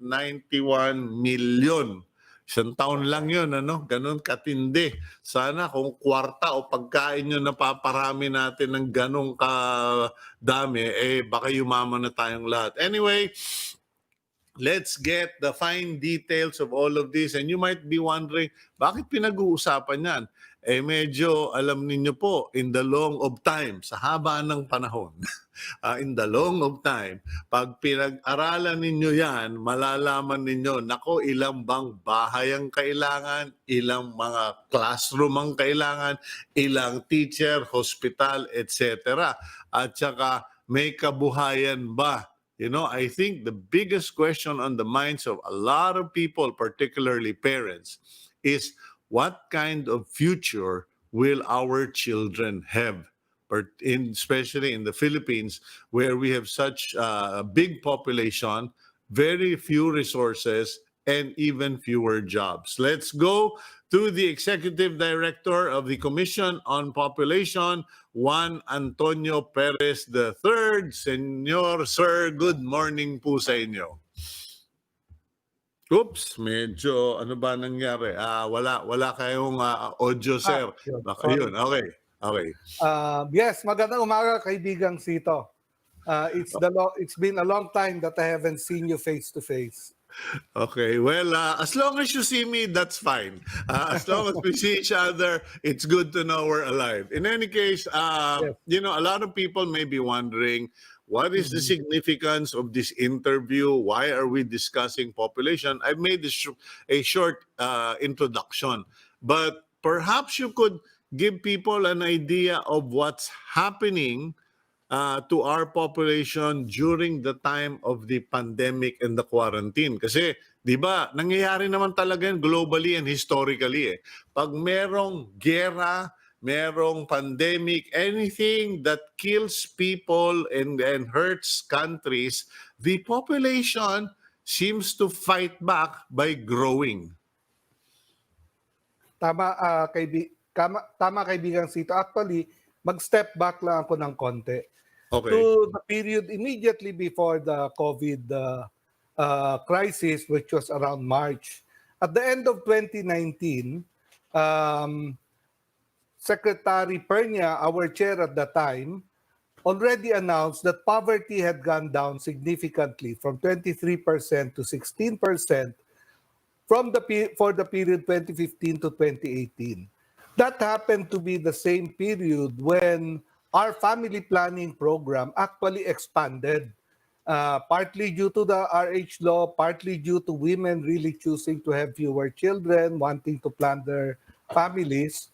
million. Isang taon lang yun, ganun katindi. Sana kung kwarta o pagkain yun napaparami natin ng ganun kadami, baka yumaman na tayong lahat. Anyway, let's get the fine details of all of this. And you might be wondering, bakit pinag-uusapan yan? Medyo alam ninyo po, in the long of time, sa haba ng panahon, in the long of time, pag pinag-aralan ninyo yan, malalaman ninyo, nako, ilang bang bahay ang kailangan, ilang mga classroom ang kailangan, ilang teacher, hospital, etc. At saka, may kabuhayan ba? I think the biggest question on the minds of a lot of people, particularly parents, is what kind of future will our children have? Especially in the Philippines, where we have such a big population, very few resources, and even fewer jobs. Let's go to the Executive Director of the Commission on Population, Juan Antonio Perez III. Senyor, sir, good morning po sa inyo. Oops, medyo ano ba nangyari? Wala kayong audio, sir. Baka yun. Okay. Yes, magandang umaga, kaibigang Cito. It's been a long time that I haven't seen you face to face. Okay, well, as long as you see me, that's fine. As long as we see each other, it's good to know we're alive. In any case, yes. A lot of people may be wondering, what is the significance of this interview? Why are we discussing population? I've made a short introduction, but perhaps you could give people an idea of what's happening to our population during the time of the pandemic and the quarantine. Kasi, di ba, nangyayari naman talaga yan globally and historically. Pag merong gera, merong pandemic, anything that kills people and hurts countries, the population seems to fight back by growing. Tama kaibigan Sito. Actually, mag-step back lang ako ng konti. Okay. To the period immediately before the COVID crisis, which was around March. At the end of 2019, Secretary Pernia, our chair at the time, already announced that poverty had gone down significantly from 23% to 16% for the period 2015 to 2018. That happened to be the same period when our family planning program actually expanded, partly due to the RH law, partly due to women really choosing to have fewer children, wanting to plan their families.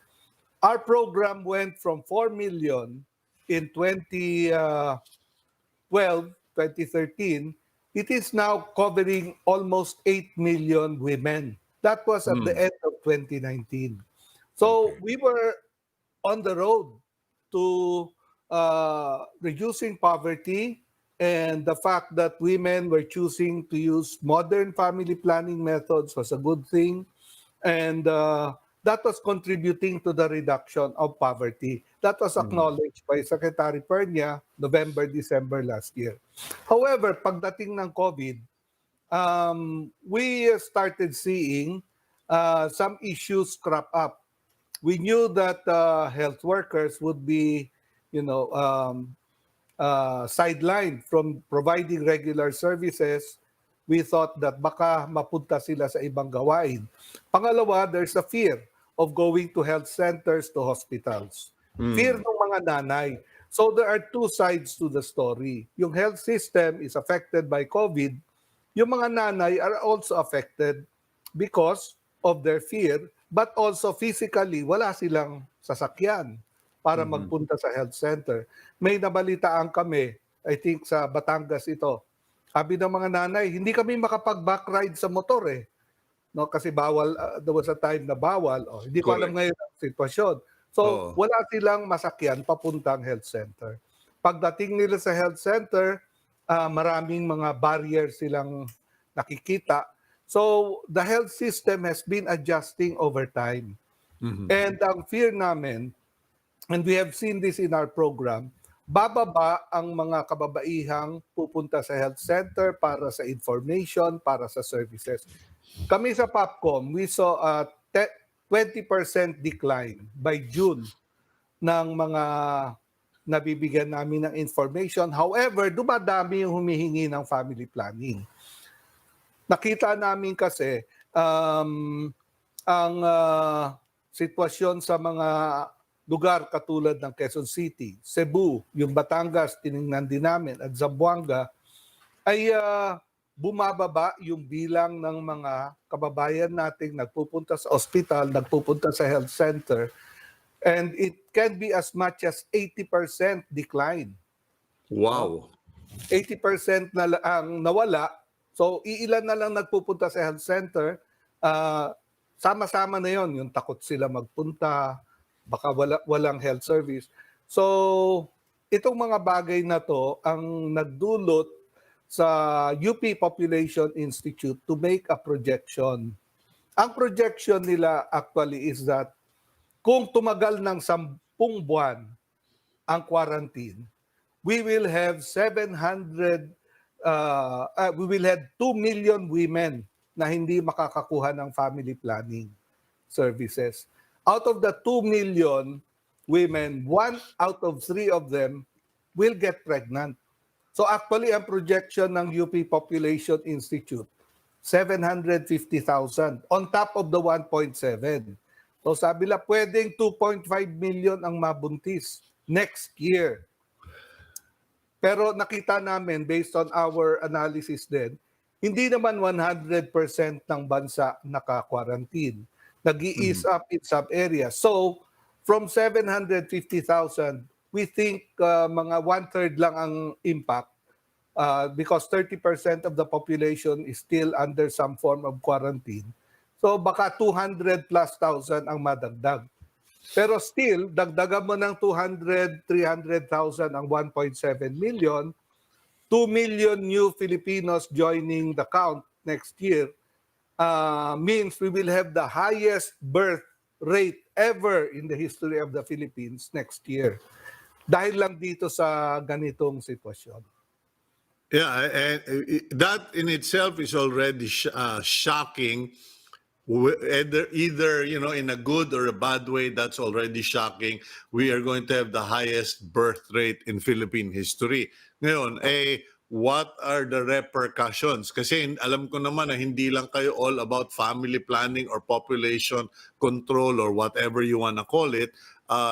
Our program went from 4 million in 2013, it is now covering almost 8 million women. That was at the end of 2019. So we were on the road to reducing poverty, and the fact that women were choosing to use modern family planning methods was a good thing. And that was contributing to the reduction of poverty. That was acknowledged by Secretary Pernia November, December last year. However, pagdating ng COVID, we started seeing some issues crop up. We knew that health workers would be, sidelined from providing regular services. We thought that baka mapunta sila sa ibang gawain. Pangalawa, there's a fear of going to health centers, to hospitals. Fear ng mga nanay. So there are two sides to the story. Yung health system is affected by COVID. Yung mga nanay are also affected because of their fear, but also physically, wala silang sasakyan para magpunta sa health center. May nabalitaan kami, I think sa Batangas ito. Sabi ng mga nanay, hindi kami makapag-back ride sa motor eh. No, kasi bawal, there was a time na bawal. Hindi ko alam ngayon ang sitwasyon. So, wala silang masakyan papuntang health center. Pagdating nila sa health center, maraming mga barriers silang nakikita. So, the health system has been adjusting over time. And ang fear namin, and we have seen this in our program, bababa ang mga kababaihang pupunta sa health center para sa information, para sa services. Kami sa POPCOM, we saw a 20% decline by June ng mga nabibigyan namin ng information. However, dumadami yung humihingi ng family planning. Nakita namin kasi ang sitwasyon sa mga lugar katulad ng Quezon City, Cebu, yung Batangas, tiningnan din namin, at Zamboanga, ay bumababa yung bilang ng mga kababayan nating nagpupunta sa ospital, nagpupunta sa health center, and it can be as much as 80% decline. Wow. 80% na ang nawala. So, iilan na lang nagpupunta sa health center, sama-sama na yon, yung takot sila magpunta, baka walang health service. So, itong mga bagay na to ang nagdulot sa UP Population Institute to make a projection. Ang projection nila actually is that kung tumagal ng 10 buwan ang quarantine, we will have 2 million women na hindi makakakuha ng family planning services. Out of the 2 million women, 1 out of 3 of them will get pregnant. So actually, ang projection ng UP Population Institute, 750,000 on top of the 1.7. So sabi nila, pwedeng 2.5 million ang mabuntis next year. Pero nakita namin, based on our analysis din, hindi naman 100% ng bansa naka-quarantine. Nag-i-ease up in some areas. So, from 750,000, we think mga one-third lang ang impact because 30% of the population is still under some form of quarantine. So baka 200 plus thousand ang madagdag. Pero still, dagdagan mo ng 200, 300,000 ang 1.7 million, 2 million new Filipinos joining the count next year means we will have the highest birth rate ever in the history of the Philippines next year. Dahil lang dito sa ganitong sitwasyon. Yeah, and that in itself is already shocking. Either in a good or a bad way, that's already shocking. We are going to have the highest birth rate in Philippine history. Ngayon, what are the repercussions? Kasi alam ko naman na hindi lang kayo all about family planning or population control or whatever you want to call it.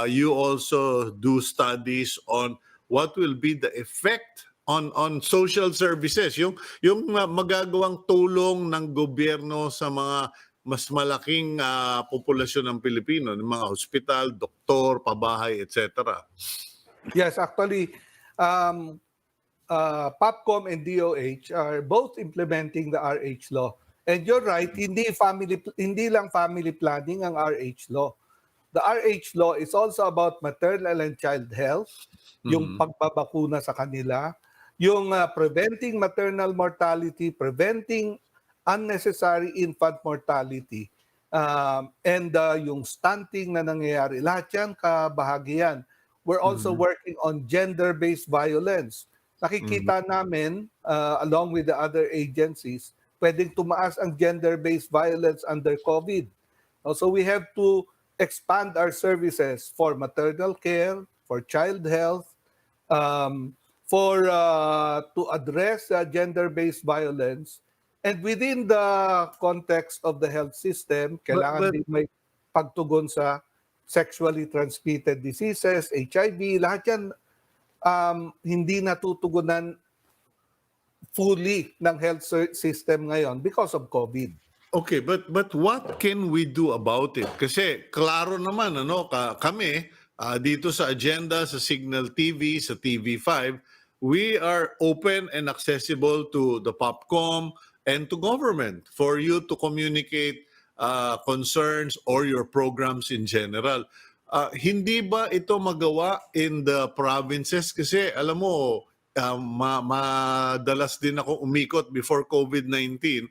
You also do studies on what will be the effect on social services, yung magagawang tulong ng gobyerno sa mga mas malaking populasyon ng Pilipino, ng mga hospital, doktor, pabahay, etc. Yes, actually, POPCOM and DOH are both implementing the RH law. And you're right, hindi lang family planning ang RH law. The RH law is also about maternal and child health, yung pagbabakuna sa kanila, yung preventing maternal mortality, preventing unnecessary infant mortality, and yung stunting na nangyayari. Lahat yan, kabahagi yan. We're also working on gender-based violence. Nakikita namin, along with the other agencies, pwedeng tumaas ang gender-based violence under COVID. So we have to expand our services for maternal care, for child health, to address gender-based violence. And within the context of the health system, kailangan din may pagtugon sa sexually transmitted diseases, HIV, lahat yan hindi natutugunan fully ng health system ngayon because of COVID. Okay, but what can we do about it? Kasi klaro naman kami dito sa agenda sa Signal TV, sa TV5, we are open and accessible to the POPCOM and to government for you to communicate concerns or your programs in general. Hindi ba ito magawa in the provinces? Kasi alam mo, madalas din ako umikot before COVID-19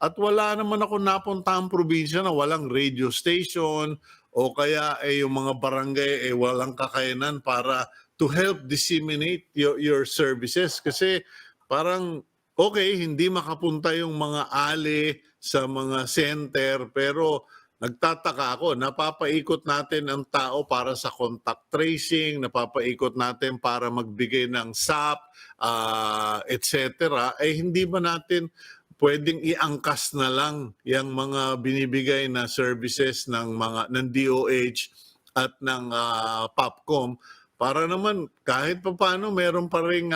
at wala naman ako napuntahang probinsya na walang radio station o kaya yung mga barangay walang kakayanan para to help disseminate your services. Kasi parang okay, hindi makapunta yung mga ali sa mga center, pero nagtataka ako, napapaikot natin ang tao para sa contact tracing, napapaikot natin para magbigay ng SAP, etc. Hindi ba natin pwedeng iangkas na lang yung mga binibigay na services ng DOH at ng POPCOM para naman kahit papaano meron pa ring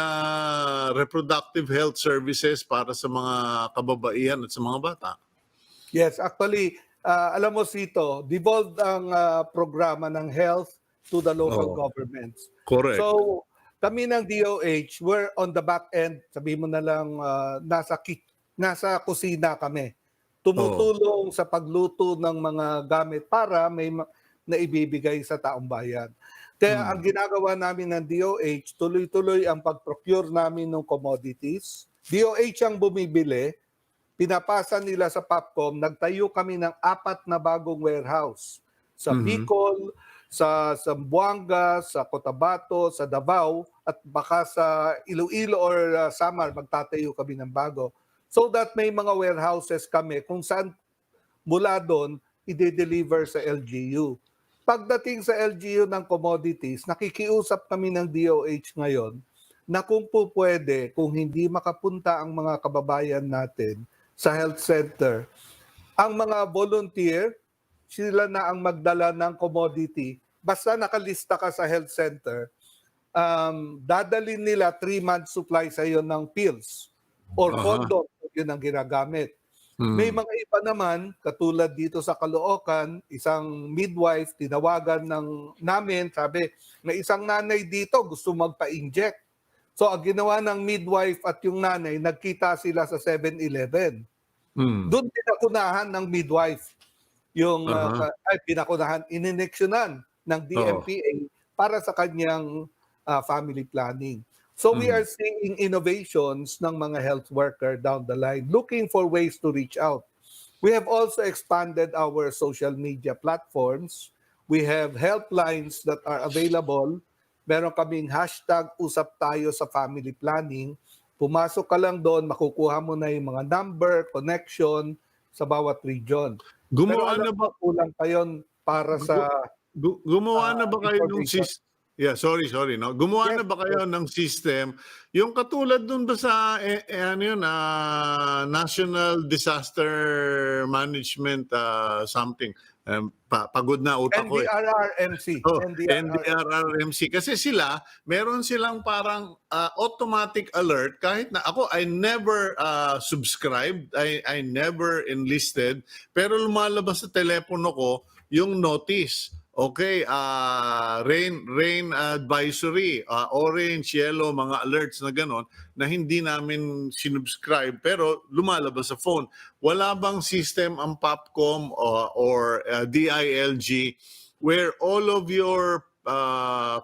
reproductive health services para sa mga kababaihan at sa mga bata. Yes, actually, alam mo Cito, devolved ang programa ng health to the local governments. Correct. So, kami ng DOH, we're on the back end, sabihin mo na lang, nasa kusina kami. Tumutulong sa pagluto ng mga gamit para may naibibigay sa taong bayan. Kaya ang ginagawa namin ng DOH, tuloy-tuloy ang pag-procure namin ng commodities. DOH ang bumibili, pinapasa nila sa POPCOM, nagtayo kami ng 4 na bagong warehouse. Sa Bicol, sa Zamboanga, sa Cotabato, sa Davao, at baka sa Iloilo or Samar, magtatayo kami ng bago. So that may mga warehouses kami kung saan mula doon, i-deliver sa LGU. Pagdating sa LGU ng commodities, nakikiusap kami ng DOH ngayon na kung po pwede, kung hindi makapunta ang mga kababayan natin sa health center, ang mga volunteer, sila na ang magdala ng commodity. Basta nakalista ka sa health center, dadalhin nila 3 months supply sa iyo ng pills or condom, yun ang ginagamit. May mga iba naman, katulad dito sa Caloocan, isang midwife, tinawagan namin, sabi, may isang nanay dito gusto magpa-inject. So ang ginawa ng midwife at yung nanay, nagkita sila sa 7-Eleven. Doon pinakunahan ng midwife yung pinakunahan, inineksyonan ng DMPA para sa kanyang family planning. So we are seeing innovations ng mga health worker down the line, looking for ways to reach out. We have also expanded our social media platforms. We have helplines that are available. Meron kaming hashtag usap tayo sa family planning. Pumasok ka lang doon, makukuha mo na yung mga number, connection sa bawat region. Pero Gumawa alam na ba mo, kulang pa yun para sa gumawa na ba kayo ng information. sorry no. Gumawa Yes, na ba kayo ng system yung katulad dun ba sa ano yun, National Disaster Management something. Pagod na utak ko eh. NDRRMC. Oh, NDRRMC. NDRRMC. Kasi sila, meron silang parang automatic alert. Kahit na ako, I never subscribed, I never enlisted, pero lumalabas sa telepono ko yung notice. Okay, rain advisory, orange, yellow, mga alerts na ganon na hindi namin sinubscribe pero lumalabas sa phone. Wala bang system ang Popcom or DILG where all of your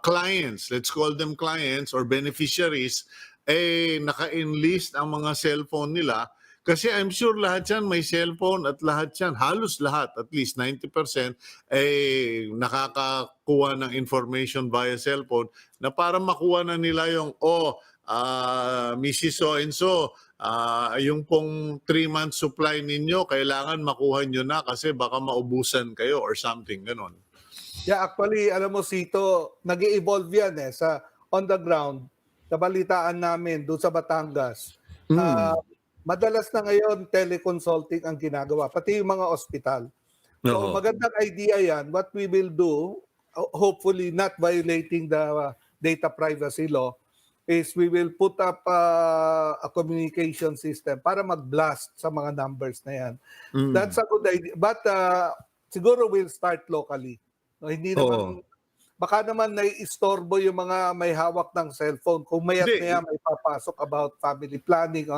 clients, let's call them clients or beneficiaries, naka-enlist ang mga cellphone nila? Kasi I'm sure lahat yan may cellphone at lahat yan, halos lahat, at least 90%, nakakakuha ng information via cellphone na para makuha na nila yung, Mrs. So-and-so, yung pong 3-month supply ninyo, kailangan makuha nyo na kasi baka maubusan kayo or something, ganon. Yeah, actually, alam mo, Cito, nag-evolve yan sa on the ground. Nabalitaan namin doon sa Batangas. Madalas na ngayon, teleconsulting ang ginagawa, pati yung mga ospital. So magandang idea yan. What we will do, hopefully not violating the data privacy law, is we will put up a communication system para mag-blast sa mga numbers na yan. That's a good idea. But siguro we'll start locally. No, hindi naman, baka naman naiistorbo yung mga may hawak ng cellphone. Kung mayat na yan, may papasok about family planning,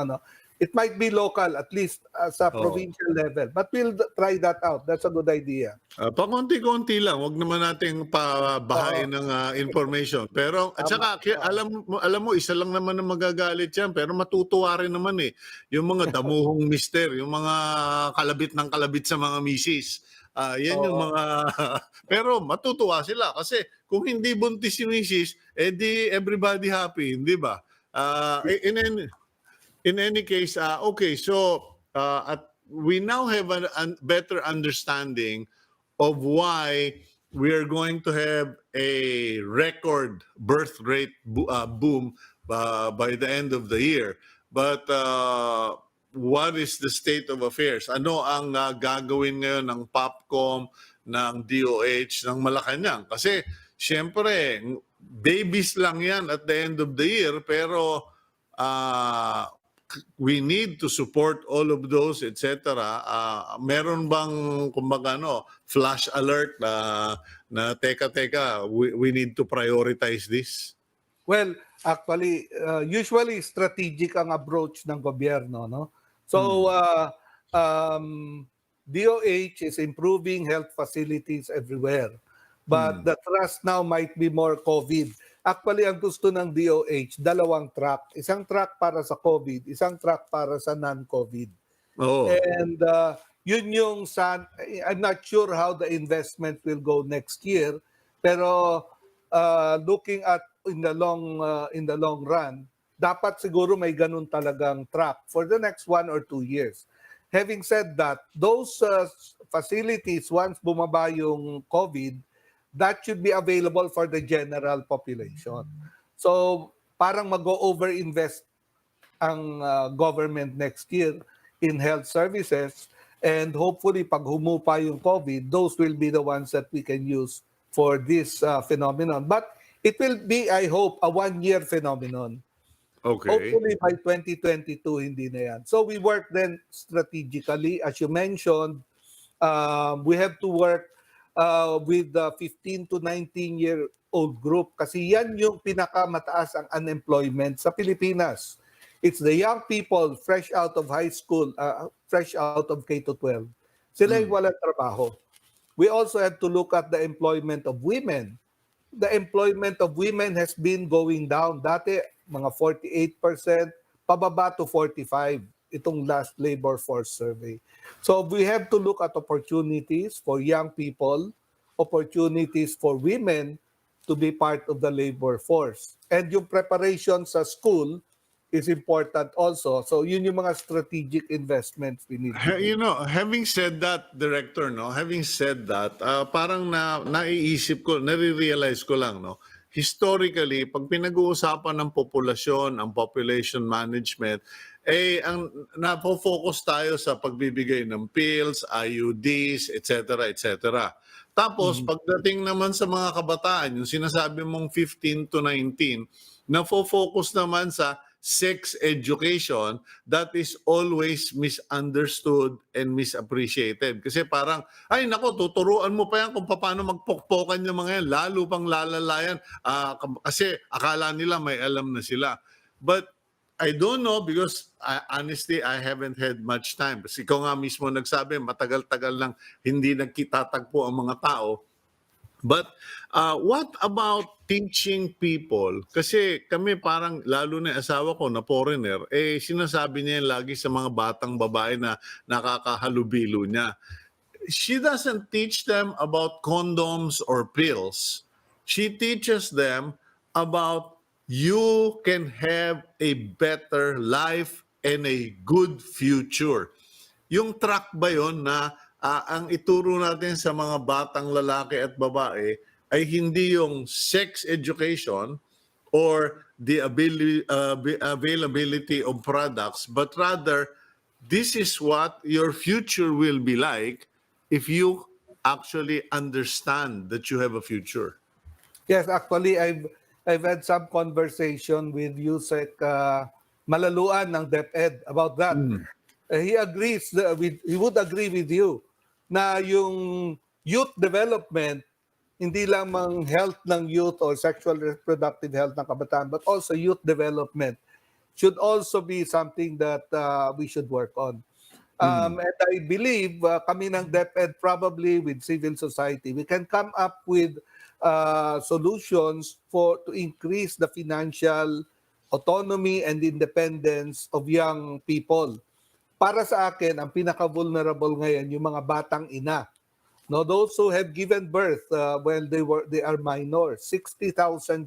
it might be local, at least sa provincial level. But we'll try that out. That's a good idea. Pakonti-konti lang, wag naman nating pabahain ng information. Pero at saka alam mo isa lang naman ang magagalit yan, pero matutuwa rin naman yung mga damuhong mister, yung mga kalabit ng kalabit sa mga misis. Yan yung mga pero matutuwa sila kasi kung hindi buntis si misis, di everybody happy, hindi ba? In any case, okay, so we now have a better understanding of why we are going to have a record birth rate boom by the end of the year. But what is the state of affairs? Ano ang gagawin ngayon ng Popcom, ng DOH, ng Malacanang? Kasi siyempre, babies lang yan at the end of the year, pero we need to support all of those, etc. Meron bang kumbaga flash alert na teka, we need to prioritize this? Well, actually, usually strategic ang approach ng gobyerno, no? So, DOH is improving health facilities everywhere. But the thrust now might be more COVID. Actually, ang gusto ng DOH, 2 track. Isang track para sa COVID, isang track para sa non-COVID. And yun yung, I'm not sure how the investment will go next year, pero looking at in the long run, dapat siguro may ganun talagang track for the next 1 or 2 years. Having said that, those facilities, once bumaba yung COVID, that should be available for the general population. So parang mag-over-invest ang government next year in health services, and hopefully pag humupa yung COVID, those will be the ones that we can use for this phenomenon. But it will be, I hope, a 1-year phenomenon. Okay. Hopefully by 2022, hindi na yan. So we work then strategically. As you mentioned, we have to work with the 15 to 19-year-old group kasi yan yung pinakamataas ang unemployment sa Pilipinas. It's the young people fresh out of high school, fresh out of K to 12. Sila yung walang trabaho. We also have to look at the employment of women. The employment of women has been going down. Dati, mga 48%, pababa to 45%. Itong last labor force survey. So we have to look at opportunities for young people, opportunities for women to be part of the labor force. And yung preparation sa school is important also. So yun yung mga strategic investments we need to do. You know, having said that, Director, no, having said that, parang naiisip ko, nare-realize ko lang, no, historically, pag pinag-uusapan ng populasyon, ang population management, ang napo-focus tayo sa pagbibigay ng pills, IUDs, etc., etc. Tapos, pagdating naman sa mga kabataan, yung sinasabi mong 15 to 19, nafo-focus naman sa sex education that is always misunderstood and misappreciated. Kasi parang, ay nako, tuturuan mo pa yan kung paano magpokpokan yung mga yan, lalo pang lalalayan. Kasi akala nila may alam na sila. But I don't know because honestly, I haven't had much time. Kasi ikaw nga mismo nagsabi, matagal-tagal lang hindi nagkitatagpo ang mga tao. But what about teaching people? Kasi kami parang, lalo na yung asawa ko na foreigner, sinasabi niya yan lagi sa mga batang babae na nakakahalubilo niya. She doesn't teach them about condoms or pills. She teaches them about you can have a better life and a good future. Yung track ba yun na ang ituro natin sa mga batang lalaki at babae ay hindi yung sex education or the availability of products, but rather, this is what your future will be like if you actually understand that you have a future. Yes, actually, I've had some conversation with Yusek Malaluan ng DepEd about that. He agrees he would agree with you na yung youth development, hindi lamang health ng youth or sexual reproductive health ng kabataan, but also youth development should also be something that we should work on. And I believe kami ng DepEd, probably with civil society, we can come up with solutions to increase the financial autonomy and independence of young people. Para sa akin, ang pinaka-vulnerable ngayon, yung mga batang ina. No, those who have given birth when they are minor, 60,000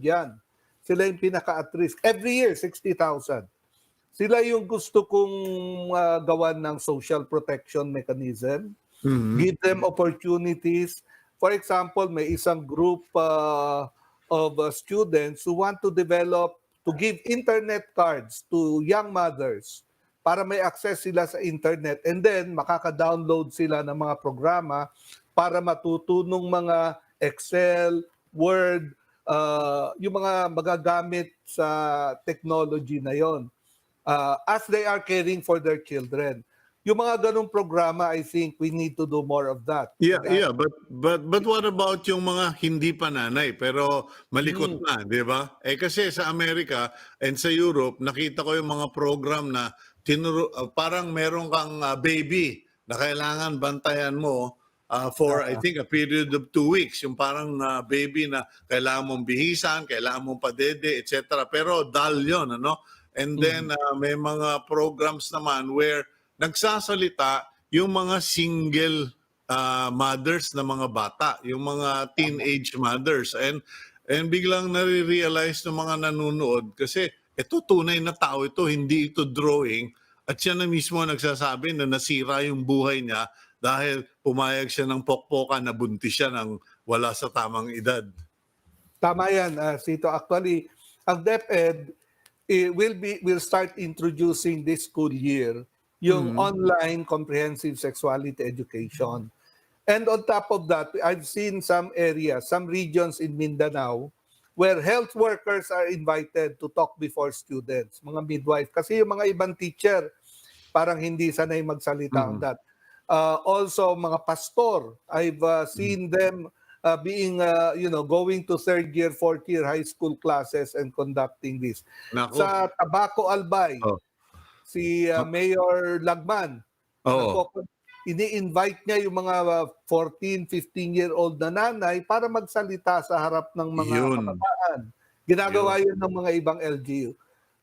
yan. Sila yung pinaka-at risk. Every year, 60,000. Sila yung gusto kong gawan ng social protection mechanism. Give them opportunities. For example, may isang group of students who want to give internet cards to young mothers para may access sila sa internet, and then makaka-download sila ng mga programa para matuto ng mga Excel, Word, yung mga magagamit sa technology na yon as they are caring for their children. Yung mga ganung programa, I think we need to do more of that. Yeah, but what about yung mga hindi pa nanay pero malikot na, 'di ba? Kasi sa Amerika and sa Europe, nakita ko yung mga program na parang meron kang baby na kailangan bantayan mo for I think a period of 2 weeks. Yung parang baby na kailangan mong bihisan, kailangan mong padede, etc. Pero dull yun, ano? And then may mga programs naman where nagsasalita yung mga single mothers na mga bata, yung mga teenage mothers. And biglang nare-realize ng mga nanonood kasi ito tunay na tao ito, hindi ito drawing. At siya na mismo nagsasabi na nasira yung buhay niya dahil pumayag siya ng pokpokan na buntis siya ng wala sa tamang edad. Tama yan, Cito. Actually, ang DepEd will start introducing this school year yung online comprehensive sexuality education. And on top of that, I've seen some areas, some regions in Mindanao where health workers are invited to talk before students, mga midwife. Kasi yung mga ibang teacher, parang hindi sanay magsalita on that. Also, mga pastor, I've seen them going to third year, fourth year high school classes and conducting this. Nako. Sa Tabaco Albay, Oh. si Mayor Lagman, Oo. ini-invite niya yung mga 14, 15-year-old na nanay para magsalita sa harap ng mga Yun. kabataan. Ginagawa yun ng mga ibang LGU.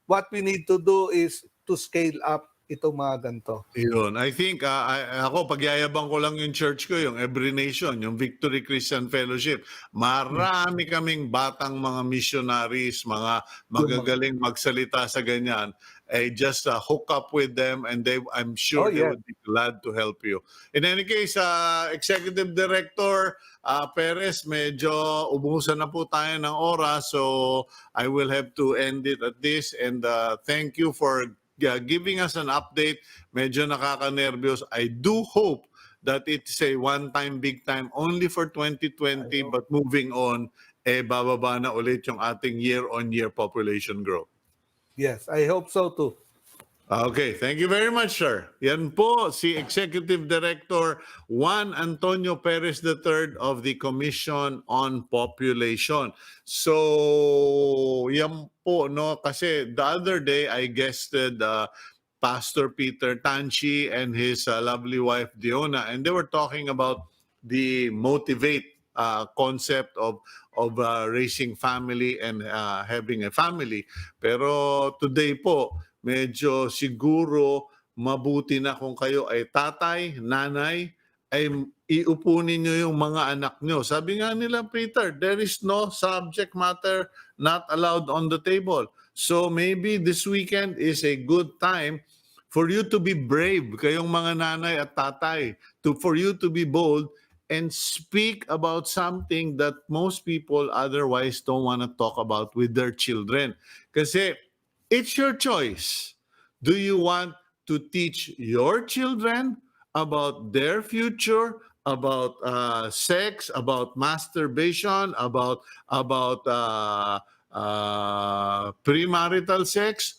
What we need to do is to scale up itong mga ganito. Yun. I think, ako, pagyayabang ko lang yung church ko, yung Every Nation, yung Victory Christian Fellowship. Marami kaming batang mga missionaries, mga magagaling magsalita sa ganyan. I just hook up with them and I'm sure they would be glad to help you. In any case, Executive Director Perez, medyo ubusan na po tayo ng oras, so I will have to end it at this. And thank you for giving us an update. Medyo nakaka-nervyos. I do hope that it's a one-time, big-time only for 2020, but moving on, bababa na ulit yung ating year-on-year population growth. Yes, I hope so too. Okay, thank you very much, sir. Yan po si Executive Director Juan Antonio Perez III of the Commission on Population. So, yan po, no? Kasi the other day, I guested Pastor Peter Tanchi and his lovely wife, Diona, and they were talking about the motivate concept of raising family and having a family. Pero today po, medyo siguro mabuti na kung kayo ay tatay, nanay, ay iupunin nyo yung mga anak nyo. Sabi nga nila, Peter, there is no subject matter not allowed on the table. So maybe this weekend is a good time for you to be brave, kayong mga nanay at tatay, for you to be bold and speak about something that most people otherwise don't want to talk about with their children. Kasi it's your choice. Do you want to teach your children about their future, about sex, about masturbation, about premarital sex?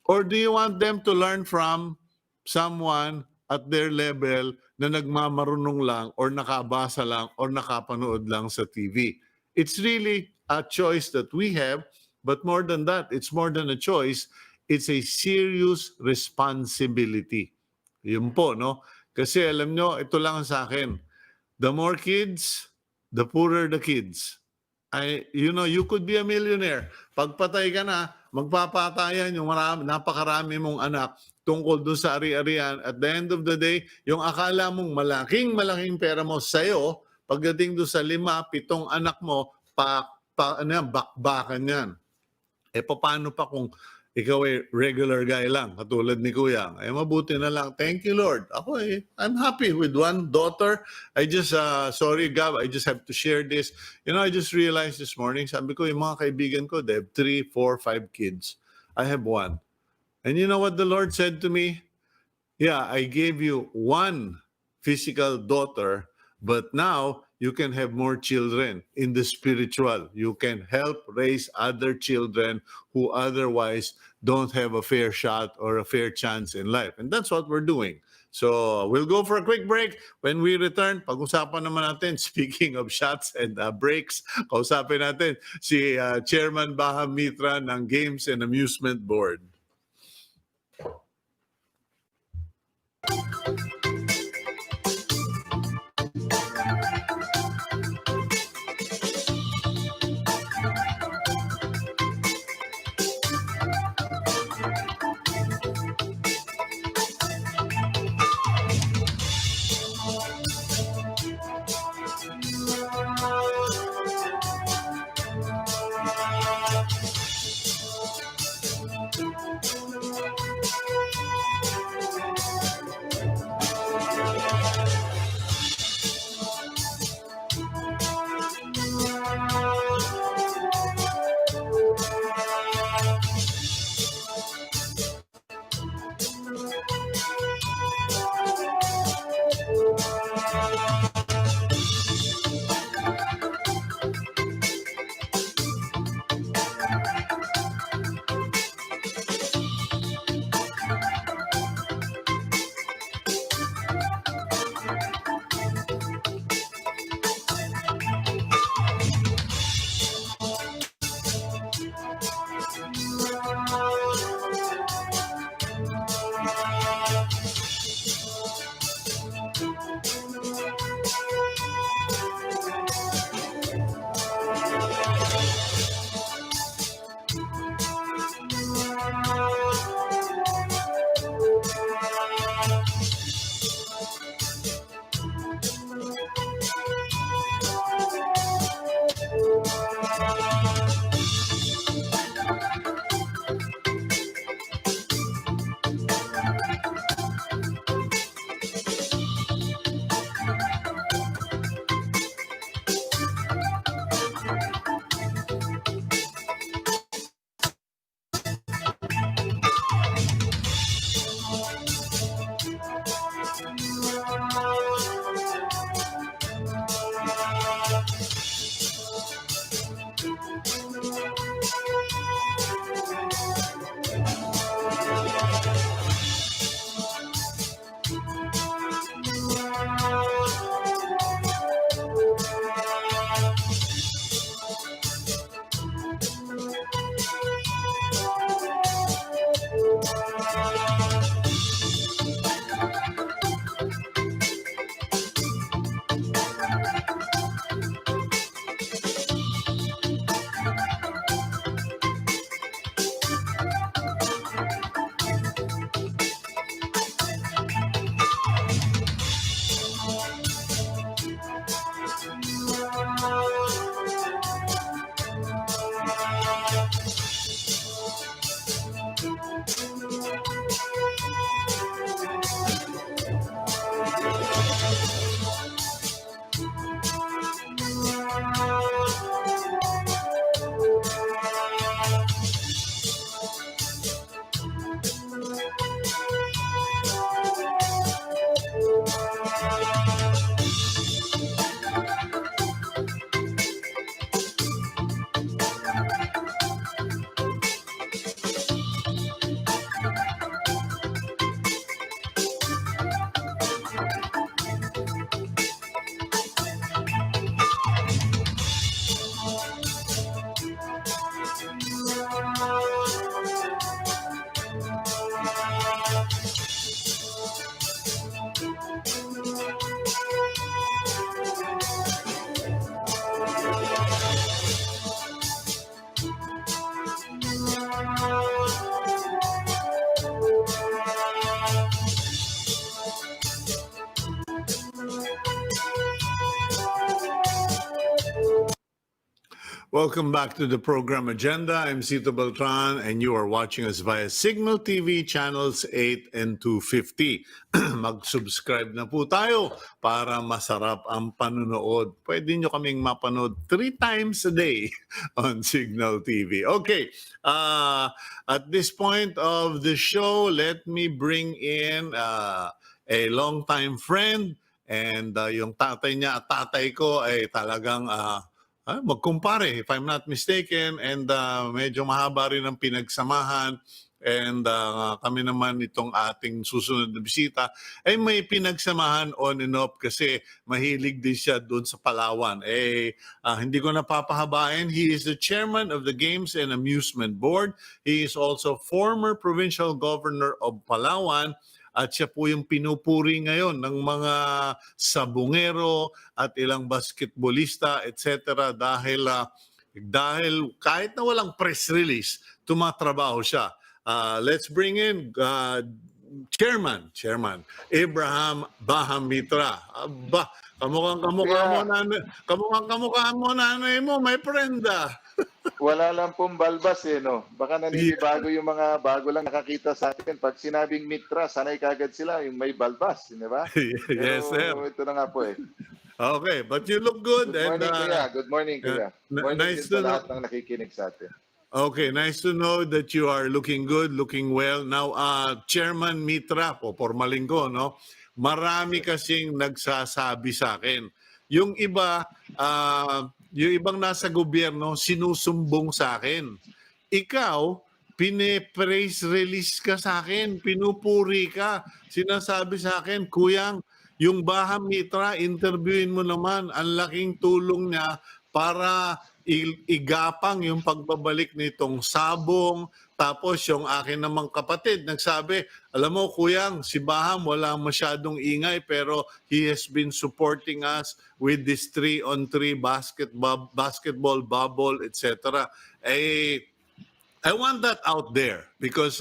Or do you want them to learn from someone at their level na nagmamarunong lang or nakabasa lang or nakapanood lang sa TV? It's really a choice that we have, but more than that, it's more than a choice. It's a serious responsibility. Yun po, no? Kasi alam nyo, ito lang sa akin. The more kids, the poorer the kids. You could be a millionaire. Pagpatay ka na, magpapatayan yung napakarami mong anak tungkol doon sa ari-arian. At the end of the day, yung akala mong malaking pera mo sa'yo, pagdating doon sa 5-7 anak mo, bakbakan yan. Paano pa kung ikaw ay regular guy lang, katulad ni Kuya? Mabuti na lang. Thank you, Lord. Ako I'm happy with one daughter. I just, sorry, Gab, I just have to share this. I just realized this morning, sabi ko, yung mga kaibigan ko, they have 3, 4, 5 kids. I have 1. And you know what the Lord said to me? Yeah, I gave you 1 physical daughter, but now you can have more children in the spiritual. You can help raise other children who otherwise don't have a fair shot or a fair chance in life. And that's what we're doing. So we'll go for a quick break. When we return, pag-usapan naman natin, speaking of shots and breaks, kausapin natin si Chairman Baham Mitra ng Games and Amusement Board. Welcome back to the program agenda. I'm Cito Beltran and you are watching us via Signal TV channels 8 and 250. Mag-subscribe na po tayo para masarap ang panunood. Pwede nyo kaming mapanood 3 times a day on Signal TV. Okay, at this point of the show, let me bring in a longtime friend and yung tatay niya at tatay ko ay talagang magkumpare, if I'm not mistaken, and medyo mahaba rin ang pinagsamahan. And kami naman itong ating susunod na bisita ay may pinagsamahan on and off kasi mahilig din siya doon sa Palawan. Hindi ko napapahabain. He is the chairman of the Games and Amusement Board. He is also former provincial governor of Palawan. At siya po yung pinupuri ngayon ng mga sabungero at ilang basketballista, etc. Dahil kahit na walang press release, tumatrabaho siya. Let's bring in Chairman Baham Mitra. Aba, kamukhang mo nanay mo, may prenda. Wala lang pong balbas no? Baka naninibago yung mga bago lang nakakita sa atin. Pag sinabing Mitra, sanay kagad sila yung may balbas, di ba? Yes, sir. Ito na nga po Okay, but you look good. Good morning, Kuya. Good morning, Kuya. Morning Nice din to sa lahat ng nakikinig sa atin. Okay, nice to know that you are looking good, looking well. Now, Chairman Mitra, formalin ko, no? Marami kasing nagsasabi sa akin. Yung iba, yung ibang nasa gobyerno, sinusumbong sa akin. Ikaw, pine-praise release ka sa akin, pinupuri ka, sinasabi sa akin, Kuyang, yung Baham Mitra, interviewin mo naman, ang laking tulong niya para igapang yung pagbabalik nitong sabong. Tapos yung akin namang kapatid nagsabi, alam mo Kuyang, si Baham wala masyadong ingay pero he has been supporting us with this 3-on-3 basketball bubble, etc. I want that out there because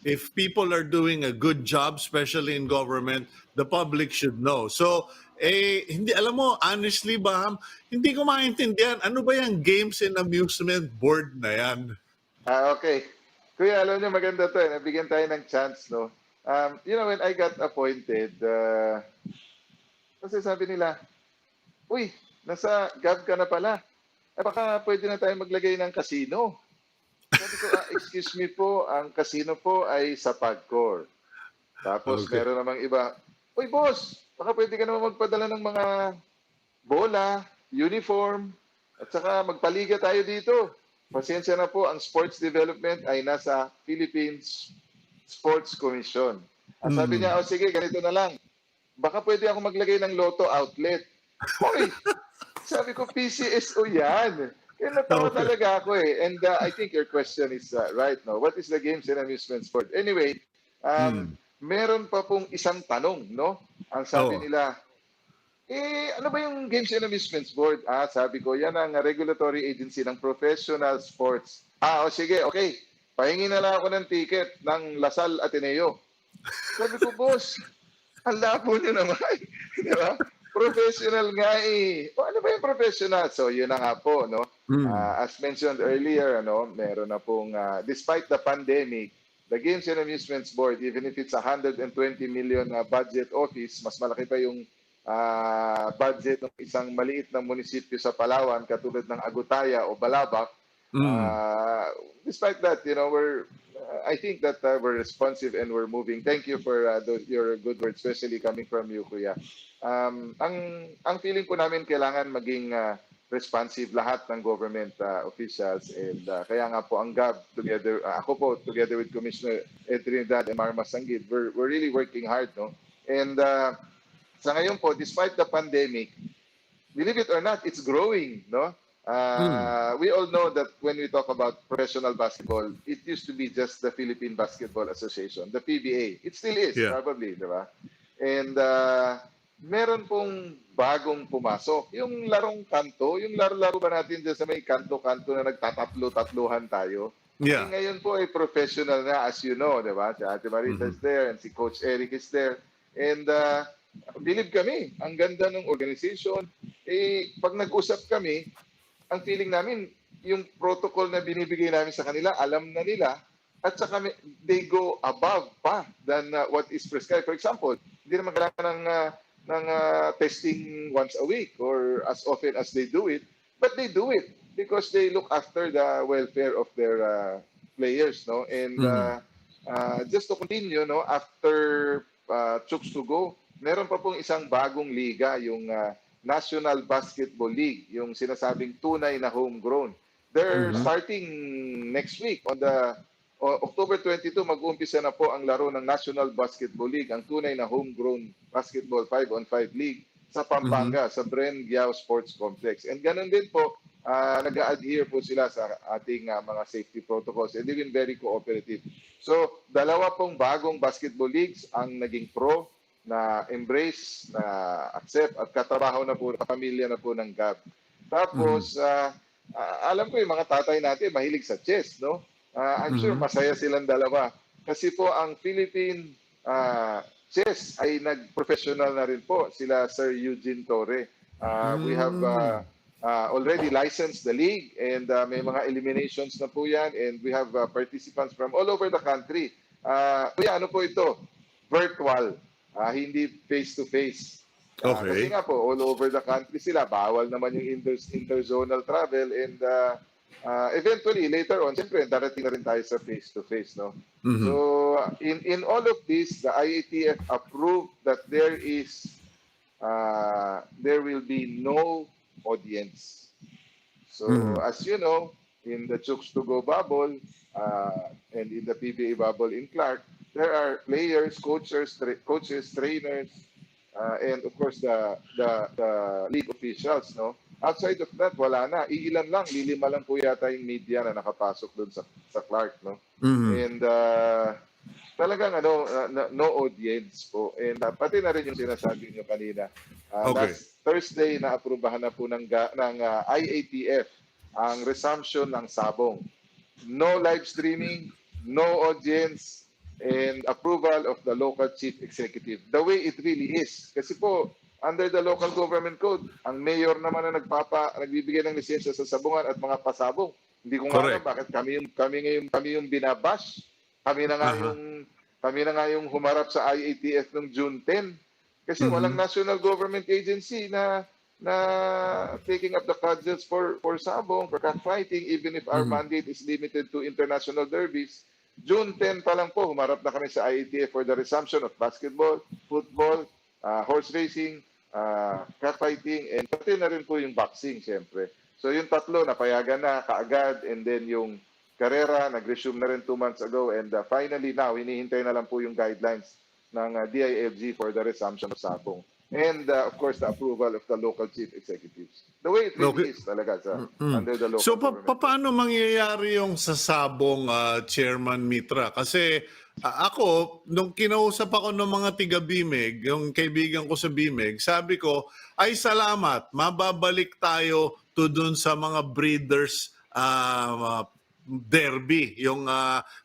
if people are doing a good job, especially in government, the public should know. So, hindi, alam mo, honestly, Baham, hindi ko maintindihan. Ano ba yung Games and Amusement Board na yan? Okay. Kuya, alam niyo, maganda to. Nabigyan tayo ng chance, no? When I got appointed, kasi sabi nila, uy, nasa GAV ka na pala. Baka pwede na tayo maglagay ng casino. Sabi ko, excuse me po, ang casino po ay sa PAGCOR. Tapos meron namang iba, uy boss, baka pwede ka naman magpadala ng mga bola, uniform, at saka magpaliga tayo dito. Pasensya na po, ang sports development ay nasa Philippines Sports Commission. At sabi niya, sige, ganito na lang. Baka pwede ako maglagay ng lotto outlet. Uy, sabi ko, PCSO yan. Kaya natawa talaga ako And I think your question is right, no? What is the Games and Amusements Board? Anyway, meron pa pong isang tanong, no? Ang sabi nila, ano ba yung Games and Amusements Board? Sabi ko, yan ang regulatory agency ng professional sports. Sige, okay. Pahingi na lang ako ng ticket ng Lasal Ateneo. Sabi ko, boss, ang labo nyo naman. Di ba? Professional nga ano ba yung professional? So, yun na nga po, no? As mentioned earlier, meron na pong, despite the pandemic, the Games and Amusements Board, even if it's 120 million budget office, mas malaki pa yung budget ng isang maliit na munisipyo sa Palawan, katulad ng Agutaya o Balabac. Despite that, I think that we're responsive and we're moving. Thank you for your good words, especially coming from you, Kuya. Ang feeling po namin kailangan maging responsive lahat ng government officials and kaya nga po ang GAB together, ako po together with Commissioner Trinidad and Marma Sanggid, we're really working hard, no? And sa ngayon po, despite the pandemic, believe it or not, it's growing, no? We all know that when we talk about professional basketball, it used to be just the Philippine Basketball Association, the PBA. It still is, probably, di ba? And meron pong bagong pumasok. Yung larong kanto, yung laro-laro ba natin dyan sa may kanto-kanto na nagtatatlo-tatluhan tayo? Yeah. Ngayon po ay professional na, as you know, di ba? Si Ate Marita is there and si Coach Eric is there. And believe kami, ang ganda ng organization. Pag nag-usap kami, ang feeling namin, yung protocol na binibigay namin sa kanila, alam na nila, at saka they go above pa than what is prescribed. For example, hindi naman kailangan ng testing once a week or as often as they do it, but they do it because they look after the welfare of their players, no? And just to continue, no, after Chooks to Go, meron pa pong isang bagong liga, yung National Basketball League, yung sinasabing tunay na homegrown. They're starting next week on the October 22, mag-uumpisa na po ang laro ng National Basketball League, ang tunay na homegrown basketball 5-on-5 league sa Pampanga, sa Bren Giao Sports Complex. And ganun din po, nag-adhere po sila sa ating mga safety protocols and they've been very cooperative. So, dalawa pong bagong basketball leagues ang naging pro na embrace, na accept at katrabaho na po, kapamilya na po ng GAB. Tapos, alam ko yung mga tatay natin mahilig sa chess, no? I'm sure masaya silang dalawa. Kasi po ang Philippine chess ay nag-professional na rin po. Sila Sir Eugene Torre. We have already licensed the league and may mga eliminations na po yan and we have participants from all over the country. Kuya, ano po ito? Virtual. Hindi face-to-face. Kasi nga po, all over the country sila. Bawal naman yung interzonal travel and eventually, later on, siyempre, darating na rin tayo sa face-to-face, no? So, in all of this, the IATF approved that there will be no audience. So, as you know, in the Chooks to Go bubble and in the PBA bubble in Clark, there are players, coaches, trainers, and of course, the league officials, no? Outside of that, wala na. Iilan lang, lilima lang po yata yung media na nakapasok doon sa Clark, no? And talagang no audience po. And pati na rin yung sinasabi nyo kanina. Last Thursday, na-aprobahan na po ng IATF ang resumption ng sabong. No live streaming, no audience, and approval of the local chief executive. The way it really is. Kasi po, under the local government code, ang mayor naman na nagbibigay ng lisensya sa sabungan at mga pasabong. Hindi ko nga alam bakit kami yung binabash. Kami na nga yung humarap sa IATF noong June 10. Kasi walang national government agency na taking up the cudgels for sabong, for cockfighting, even if our mandate is limited to international derbies. June 10 pa lang po, humarap na kami sa IATF for the resumption of basketball, football, horse racing, cockfighting, and pati na rin po yung boxing, siyempre. So yung tatlo, napayagan na kaagad, and then yung karera, nag-resume na rin 2 months ago, and finally now, hinihintay na lang po yung guidelines ng DIFG for the resumption of sabong. And of course, the approval of the local chief executives. The way it really is talaga under the local government. So, paano mangyayari yung sa sabong, Chairman Mitra? Kasi ako, nung kinausap ako ng mga tiga-BIMEG, yung kaibigan ko sa BIMEG, sabi ko, ay salamat, mababalik tayo to dun sa mga breeders derby, yung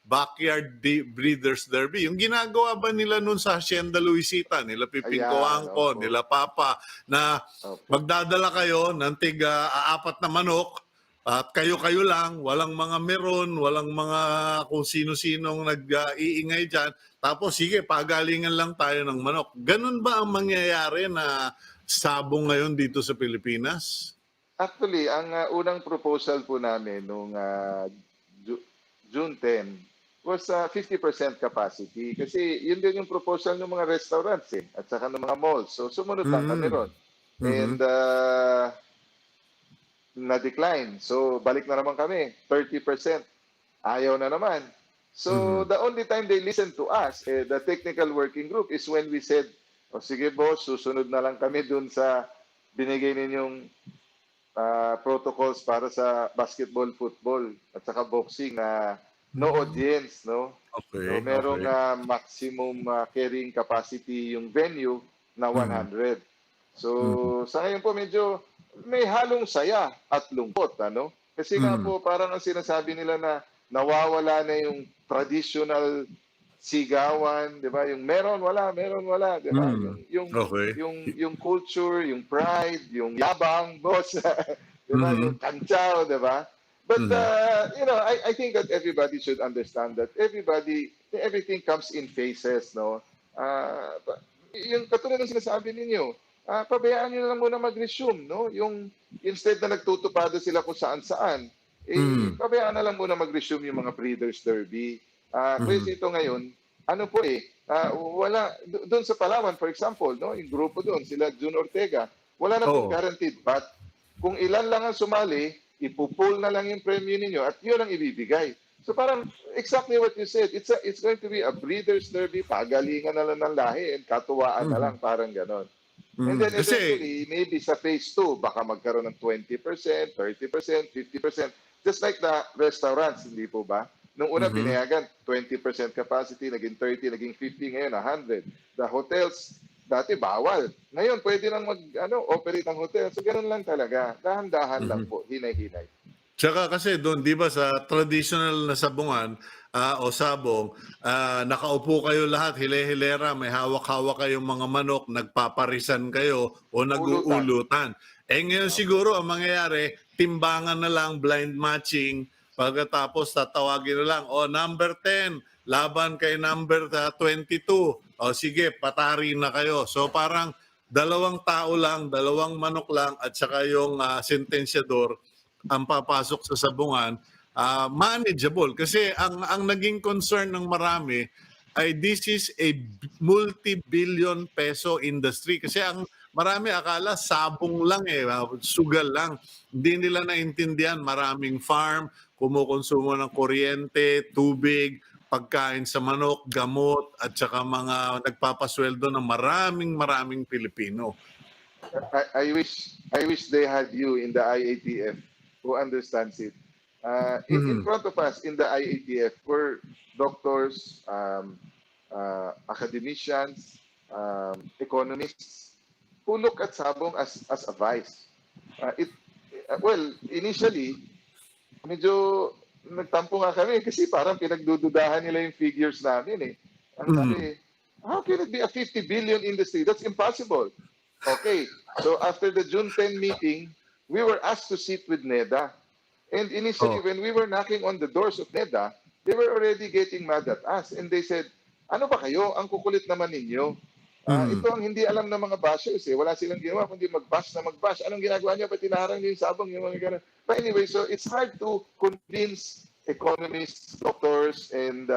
backyard breeders derby. Yung ginagawa ba nila nun sa Hacienda Luisita, nila Piping Coangco, nila Papa, na magdadala kayo ng tig-4 na manok, at kayo-kayo lang, walang mga meron, walang mga kung sino-sinong nag-iingay dyan. Tapos sige, pagalingan lang tayo ng manok. Ganun ba ang mangyayari na sabong ngayon dito sa Pilipinas? Actually, ang unang proposal po namin noong June 10 was 50% capacity. Kasi yun din yung proposal ng mga restaurants at saka ng mga malls. So sumunod lang kami ron. And na-decline. So balik na naman kami. 30%. Ayaw na naman. So the only time they listened to us, the technical working group, is when we said, o sige boss, susunod na lang kami dun sa binigay ninyong protocols para sa basketball, football, at saka boxing na no audience, no? So merong maximum carrying capacity yung venue na 100. So sa ngayon po medyo may halong saya at lungkot, ano? Kasi nga po parang ang sinasabi nila na nawawala na yung traditional sigawan, 'di ba? Yung meron wala, 'di ba? Yung culture, yung pride, yung yabang, boss, 'di ba? Yung kantsaw, 'di ba? But I think that everybody should understand that everything comes in phases, no? Yung katulad ng sinasabi ninyo, pabayaan nyo na lang muna mag-resume, no? Yung instead na nagtutupado sila kung saan-saan, pabayaan na lang muna mag-resume yung mga Breeders' Derby. Kasi ito ngayon, ano po wala, doon sa Palawan, for example, no? Yung grupo doon, sila June Ortega, wala na pong guaranteed but kung ilan lang ang sumali, ipupull na lang yung premyo ninyo at yun ang ibibigay. So parang exactly what you said, it's going to be a Breeders' Derby, pagalingan na lang ng lahi and katuwaan na lang, parang ganon. And then eventually, maybe sa phase 2, baka magkaroon ng 20%, 30%, 50%, just like the restaurants, hindi po ba? Nung una pinayagan, 20% capacity, naging 30, naging 50, ngayon 100. The hotels, dati bawal. Ngayon, pwede nang operate ang hotel. So, ganun lang talaga. Dahan-dahan lang po. Hinay-hinay. Tsaka kasi doon, di ba sa traditional na sabungan o sabong, nakaupo kayo lahat, hile-hilera, may hawak-hawak kayong mga manok, nagpaparisan kayo o nag-uulutan. Ngayon siguro, ang mangyayari, timbangan na lang, blind matching, pagkatapos tatawagin na lang, number 10, laban kay number 22. Sige, patari na kayo. So parang dalawang tao lang, dalawang manok lang at saka yung sentensyador ang papasok sa sabungan, manageable. Kasi ang naging concern ng marami ay this is a multi-billion peso industry. Kasi ang marami akala sabong lang sugal lang. Hindi nila naintindihan maraming farm, kumukonsumo ng kuryente, tubig, pagkain sa manok, gamot, at saka mga nagpapasweldo ng maraming Pilipino. I wish they had you in the IATF who understands it. In front of us in the IATF were doctors, academicians, economists who look at sabong as a vice. Initially, medyo nagtampo nga kami kasi parang pinagdududahan nila yung figures namin Ang sabi, how can it be a 50 billion industry? That's impossible. Okay, so after the June 10 meeting, we were asked to sit with NEDA. And initially, when we were knocking on the doors of NEDA, they were already getting mad at us. And they said, ano ba kayo? Ang kukulit naman ninyo. Ito ang hindi alam ng mga bashers. Wala silang ginawa kundi mag-bash na mag-bash. Anong ginagawa niya? Pati tinaharang niyo yung sabong, yung mga ganun. But anyway, so it's hard to convince economists, doctors, and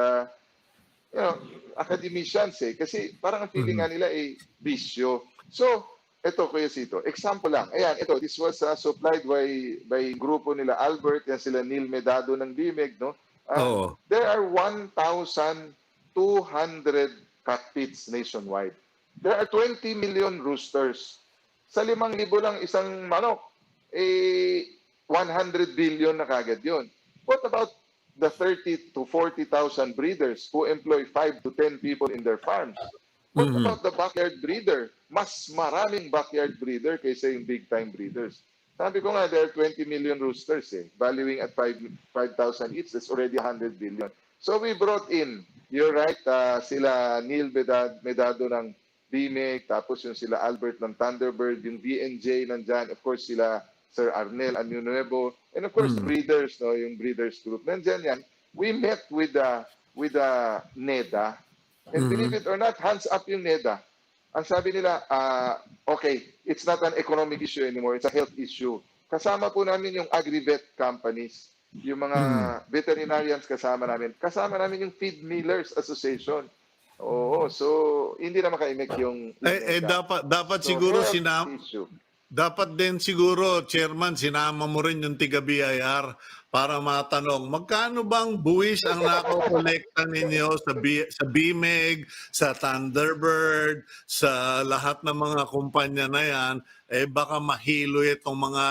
academicians kasi parang ang feeling nga nila bisyo. So, ito, Kuya Cito, example lang. Ayan, ito, this was supplied by grupo nila Albert, yan sila Neil Medado ng BIMEG, no? There are 1,200 cockpits nationwide. There are 20 million roosters. Sa 5,000 lang isang manok, 100 billion na kagad yun. What about the 30 to 40,000 breeders who employ 5 to 10 people in their farms? What about the backyard breeder? Mas maraming backyard breeder kaysa yung big-time breeders. Sabi ko nga, there are 20 million roosters valuing at 5,000 each. That's already 100 billion. So we brought in, you're right, sila Neil Medado ng BIMEG, tapos yung sila Albert ng Thunderbird, yung VNJ nandyan, of course sila Sir Arnel Anunuevo, and of course breeders, no, yung breeders group. Nandyan yan. We met with the NEDA, and believe it or not, hands up yung NEDA. Ang sabi nila, okay, it's not an economic issue anymore, it's a health issue. Kasama po namin yung agri-vet companies, yung mga veterinarians kasama namin yung Feed Millers Association. Oo, so hindi na makaimik yung dapat so, siguro dapat din siguro, Chairman, sinama mo rin yung tiga-BIR para matanong, magkano bang buwis ang nakokolekta ninyo sa BIMEG, sa Thunderbird, sa lahat ng mga kumpanya na yan, baka mahilo itong mga,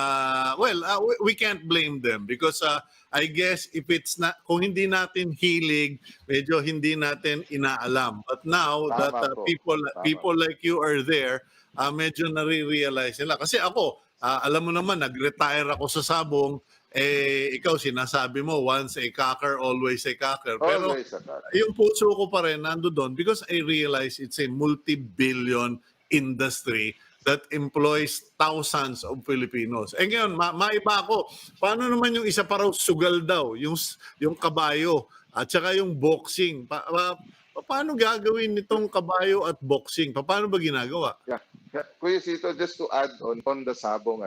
we can't blame them because I guess if it's not, kung hindi natin hilig, medyo hindi natin inaalam. But now that people like you are there, medyo nare-realize nila. Kasi ako, alam mo naman, nag-retire ako sa sabong, ikaw sinasabi mo, once a cocker, always a cocker. Pero yung puso ko pa rin nando doon because I realize it's a multi-billion industry that employs thousands of Filipinos. Eh ngayon, maiba ako. Paano naman yung isa pa raw sugal daw, yung kabayo at saka yung boxing? Paano gagawin nitong kabayo at boxing? Paano ba ginagawa? Yeah. Kuya Cito, just to add on the sabong,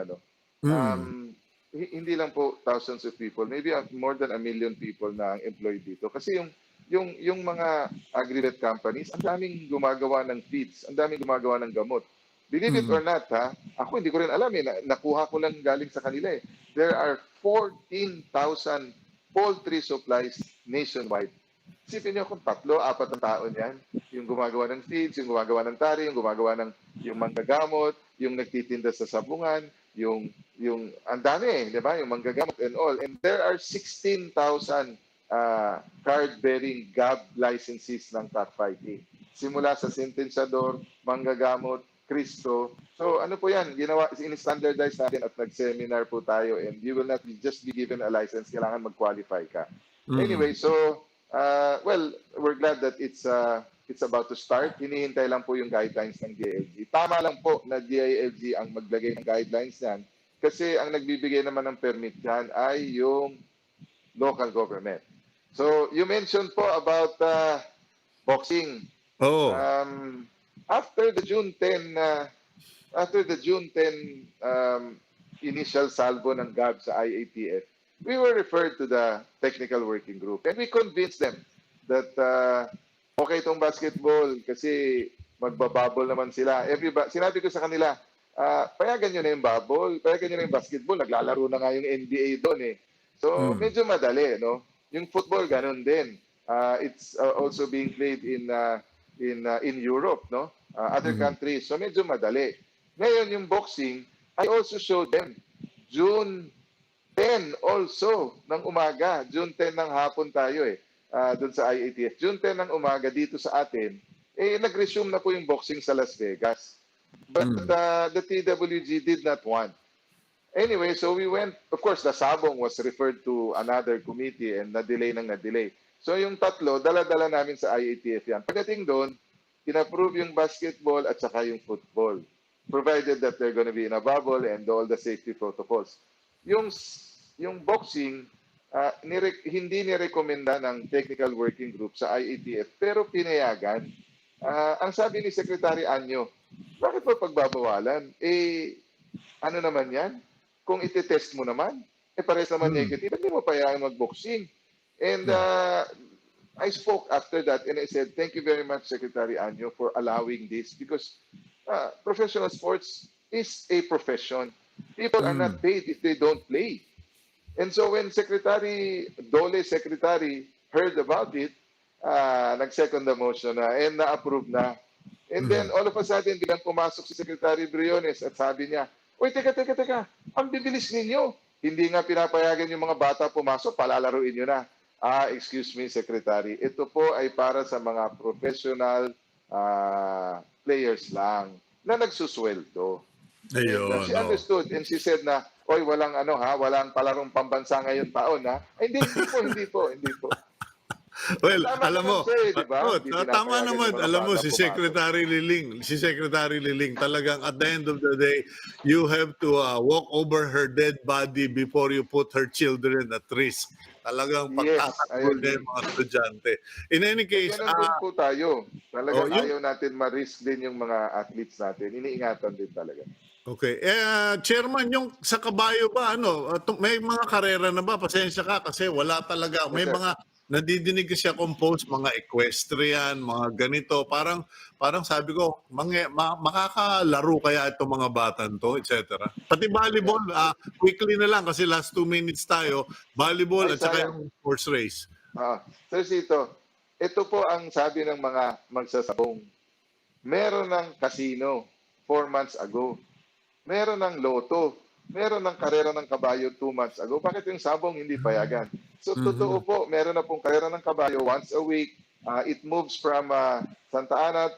hindi lang po thousands of people, maybe more than 1 million people na ang employed dito. Kasi yung mga agri-vet companies, ang daming gumagawa ng feeds, ang daming gumagawa ng gamot. Believe it or not, ako hindi ko rin alam nakuha ko lang galing sa kanila eh. There are 14,000 poultry supplies nationwide. Isipin niyo kung 3-4 na tao niyan, yung gumagawa ng feeds, yung gumagawa ng tari, yung gumagawa ng yung manggagamot, yung nagtitinda sa sabungan, yung ang dami, di ba? Yung manggagamot and all. And there are 16,000 card-bearing GAB licenses ng cockfighting. Simula sa sentensyador, manggagamot, Kristo. So ano po yan, ginawa, in-standardize natin at nag-seminar po tayo and you will not just be given a license, kailangan mag-qualify ka. Anyway, so, well, we're glad that it's about to start. Hinihintay lang po yung guidelines ng DILG. Tama lang po na DILG ang maglagay ng guidelines yan kasi ang nagbibigay naman ng permit yan ay yung local government. So, you mentioned po about boxing. Oh. After the June 10 initial salvo ng GAB sa IATF, we were referred to the technical working group and we convinced them that okay itong basketball kasi magbabubble naman sila. Sinabi ko sa kanila, payagan nyo na yung bubble, payagan nyo na yung basketball, naglalaro na nga yung NBA doon eh. So medyo madali, no? Yung football ganun din. It's also being played in Europe, no? Other countries. So medyo madali. Ngayon yung boxing, I also showed them June 10 also ng umaga. June 10 ng hapon tayo eh. Doon sa IATF. June 10 ng umaga dito sa atin, nag-resume na po yung boxing sa Las Vegas. But the TWG did not want. Anyway, so we went, of course, the sabong was referred to another committee and na-delay. So yung tatlo, dala-dala namin sa IATF yan. Pagdating doon, in-approve yung basketball at saka yung football, provided that they're going to be in a bubble and all the safety protocols. Yung boxing, hindi nirekomenda ng technical working group sa IATF, pero pinayagan. Ang sabi ni Secretary Anyo, bakit mo pagbabawalan? Ano naman yan? Kung iti-test mo naman, pares naman negative, hindi mo payagan mag-boxing. And I spoke after that and I said, thank you very much, Secretary Anyo, for allowing this because professional sports is a profession. People are not paid if they don't play. And so when Dole Secretary heard about it, nag-second the motion na and na-approve na. And then all of a sudden, biglang pumasok si Secretary Briones at sabi niya, uy, teka, ang bibilis ninyo. Hindi nga pinapayagan yung mga bata pumasok, palalaruin nyo na. Excuse me, Secretary. Ito po ay para sa mga professional players lang na nagsusweldo. Ayun, She understood and she said na, oy, walang palarong pambansa ngayon taon ha. Ay, hindi po. Well, Tama alam mo, diba? tama naman, alam mo, si Secretary Liling, talagang at the end of the day, you have to walk over her dead body before you put her children at risk. Talagang pagtatakbo din mga estudyante. In any case, ganun po tayo. Talagang ayaw natin ma-risk din yung mga athletes natin. Iniingatan din talaga. Okay. Chairman, yung sa kabayo ba, may mga karera na ba? Pasensya ka kasi wala talaga. May mga nadidinig ko siya compose, mga equestrian, mga ganito. Parang sabi ko, makakalaro kaya itong mga batan to, etc. Pati volleyball, quickly na lang kasi last 2 minutes tayo. Volleyball at saka yung horse race. Sir Cito, ito po ang sabi ng mga magsasabong. Meron ng casino 4 months ago. Meron ng loto. Meron ng karera ng kabayo 2 months ago. Bakit yung sabong hindi payagan? So, totoo po, meron na pong karera ng kabayo once a week. It moves from Santa Ana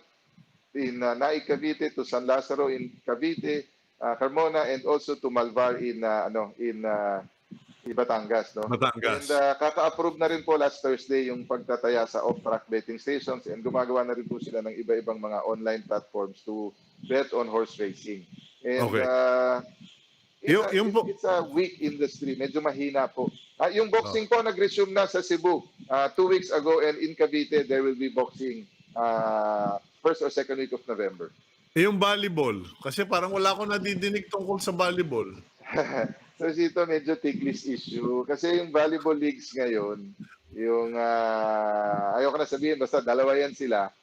in Naik, Cavite to San Lazaro in Cavite, Carmona, and also to Malvar in Batangas. No? Batangas. And kaka-approve na rin po last Thursday yung pagtataya sa off-track betting stations and gumagawa na rin po sila ng iba-ibang mga online platforms to bet on horse racing. And Okay. Yung po, it's a weak industry. Medyo mahina po. Yung oh, boxing po nag-resume na sa Cebu 2 weeks ago, and in Cavite there will be boxing first or second week of November. yung volleyball. Kasi parang wala akong nadidinig tungkol sa volleyball. So dito medyo ticklish issue kasi yung volleyball leagues ngayon, yung ayoko na sabihin, basta dalawa yan sila.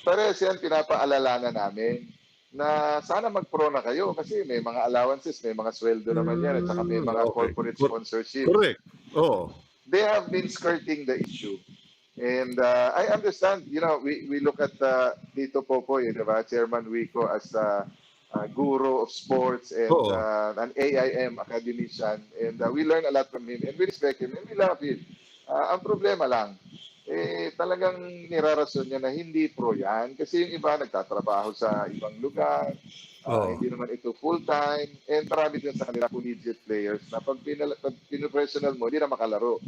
Perez yan, pinapaalala na namin na sana mag-pro na kayo kasi may mga allowances, may mga sweldo naman yan, at saka may mga Okay. corporate sponsorship. Correct. Oh. They have been skirting the issue. And I understand, we look at Tito Popoy, diba? Chairman Wico, as a guru of sports and Oo. an AIM academician. And we learn a lot from him and we respect him and we love him. Ang problema lang, talagang nirarason niya na hindi pro yan kasi yung iba nagtatrabaho sa ibang lugar, Oo. hindi naman ito full-time, and marami din sa kanila collegiate players na pag pinoprofessional mo, hindi na makalaro.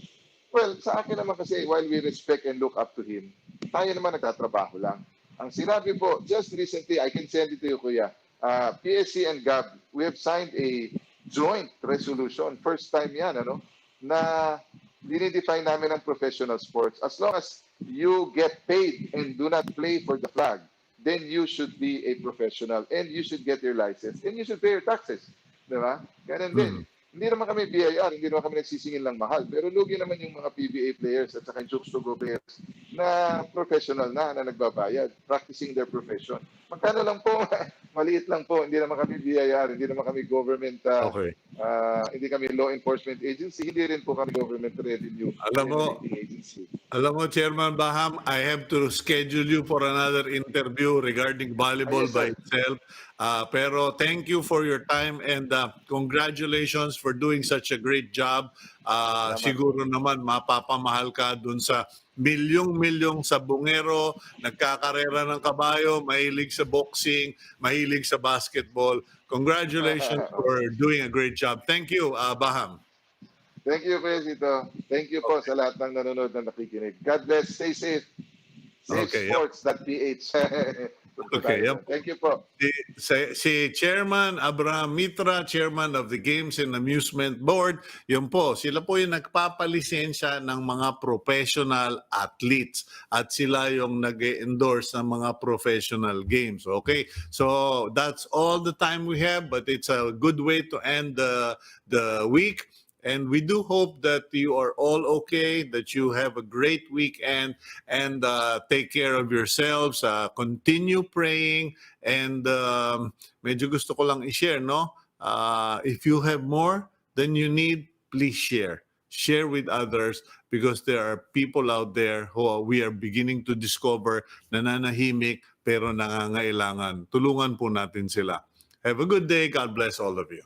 Well, sa akin naman kasi, while we respect and look up to him, tayo naman nagtatrabaho lang. Ang sinabi po, just recently, I can send it to you, Kuya, PSC and GAB, we have signed a joint resolution. First time yan, na dinidefine namin ang professional sports. As long as you get paid and do not play for the flag, then you should be a professional and you should get your license and you should pay your taxes. Diba? Ganun din. Hindi naman kami BIR, hindi naman kami nagsisingil lang mahal. Pero lugi naman yung mga PBA players at saka yung Jukes-to-Go players na professional na nagbabayad, practicing their profession. Magkano lang po, maliit lang po. Hindi naman kami BIR, hindi naman kami government, Okay. hindi kami law enforcement agency, hindi rin po kami government revenue generating agency. Alam mo, Chairman Baham, I have to schedule you for another interview regarding volleyball Yes, by sir. itself. Pero thank you for your time and congratulations for doing such a great job. Salamat. Siguro naman mapapamahal ka dun sa milyong-milyong sabungero, nagkakarera ng kabayo, mahilig sa boxing, mahilig sa basketball. Congratulations for doing a great job. Thank you, Baham. Thank you, Kuya Cito. Thank you po sa lahat ng nanonood na nakikinig. God bless. Stay safe. Okay, yep. Safesports.ph. Okay, yep. Thank you po. Si Chairman Abraham Mitra, Chairman of the Games and Amusement Board, yun po, sila po yung nagpapalisensya ng mga professional athletes at sila yung nag-endorse ng mga professional games. Okay, so that's all the time we have, but it's a good way to end the week. And we do hope that you are all okay, that you have a great weekend, and take care of yourselves. Continue praying, and medyo gusto ko lang i-share, no? If you have more than you need, please share. Share with others because there are people out there who we are beginning to discover nananahimik pero nangangailangan. Tulungan po natin sila. Have a good day. God bless all of you.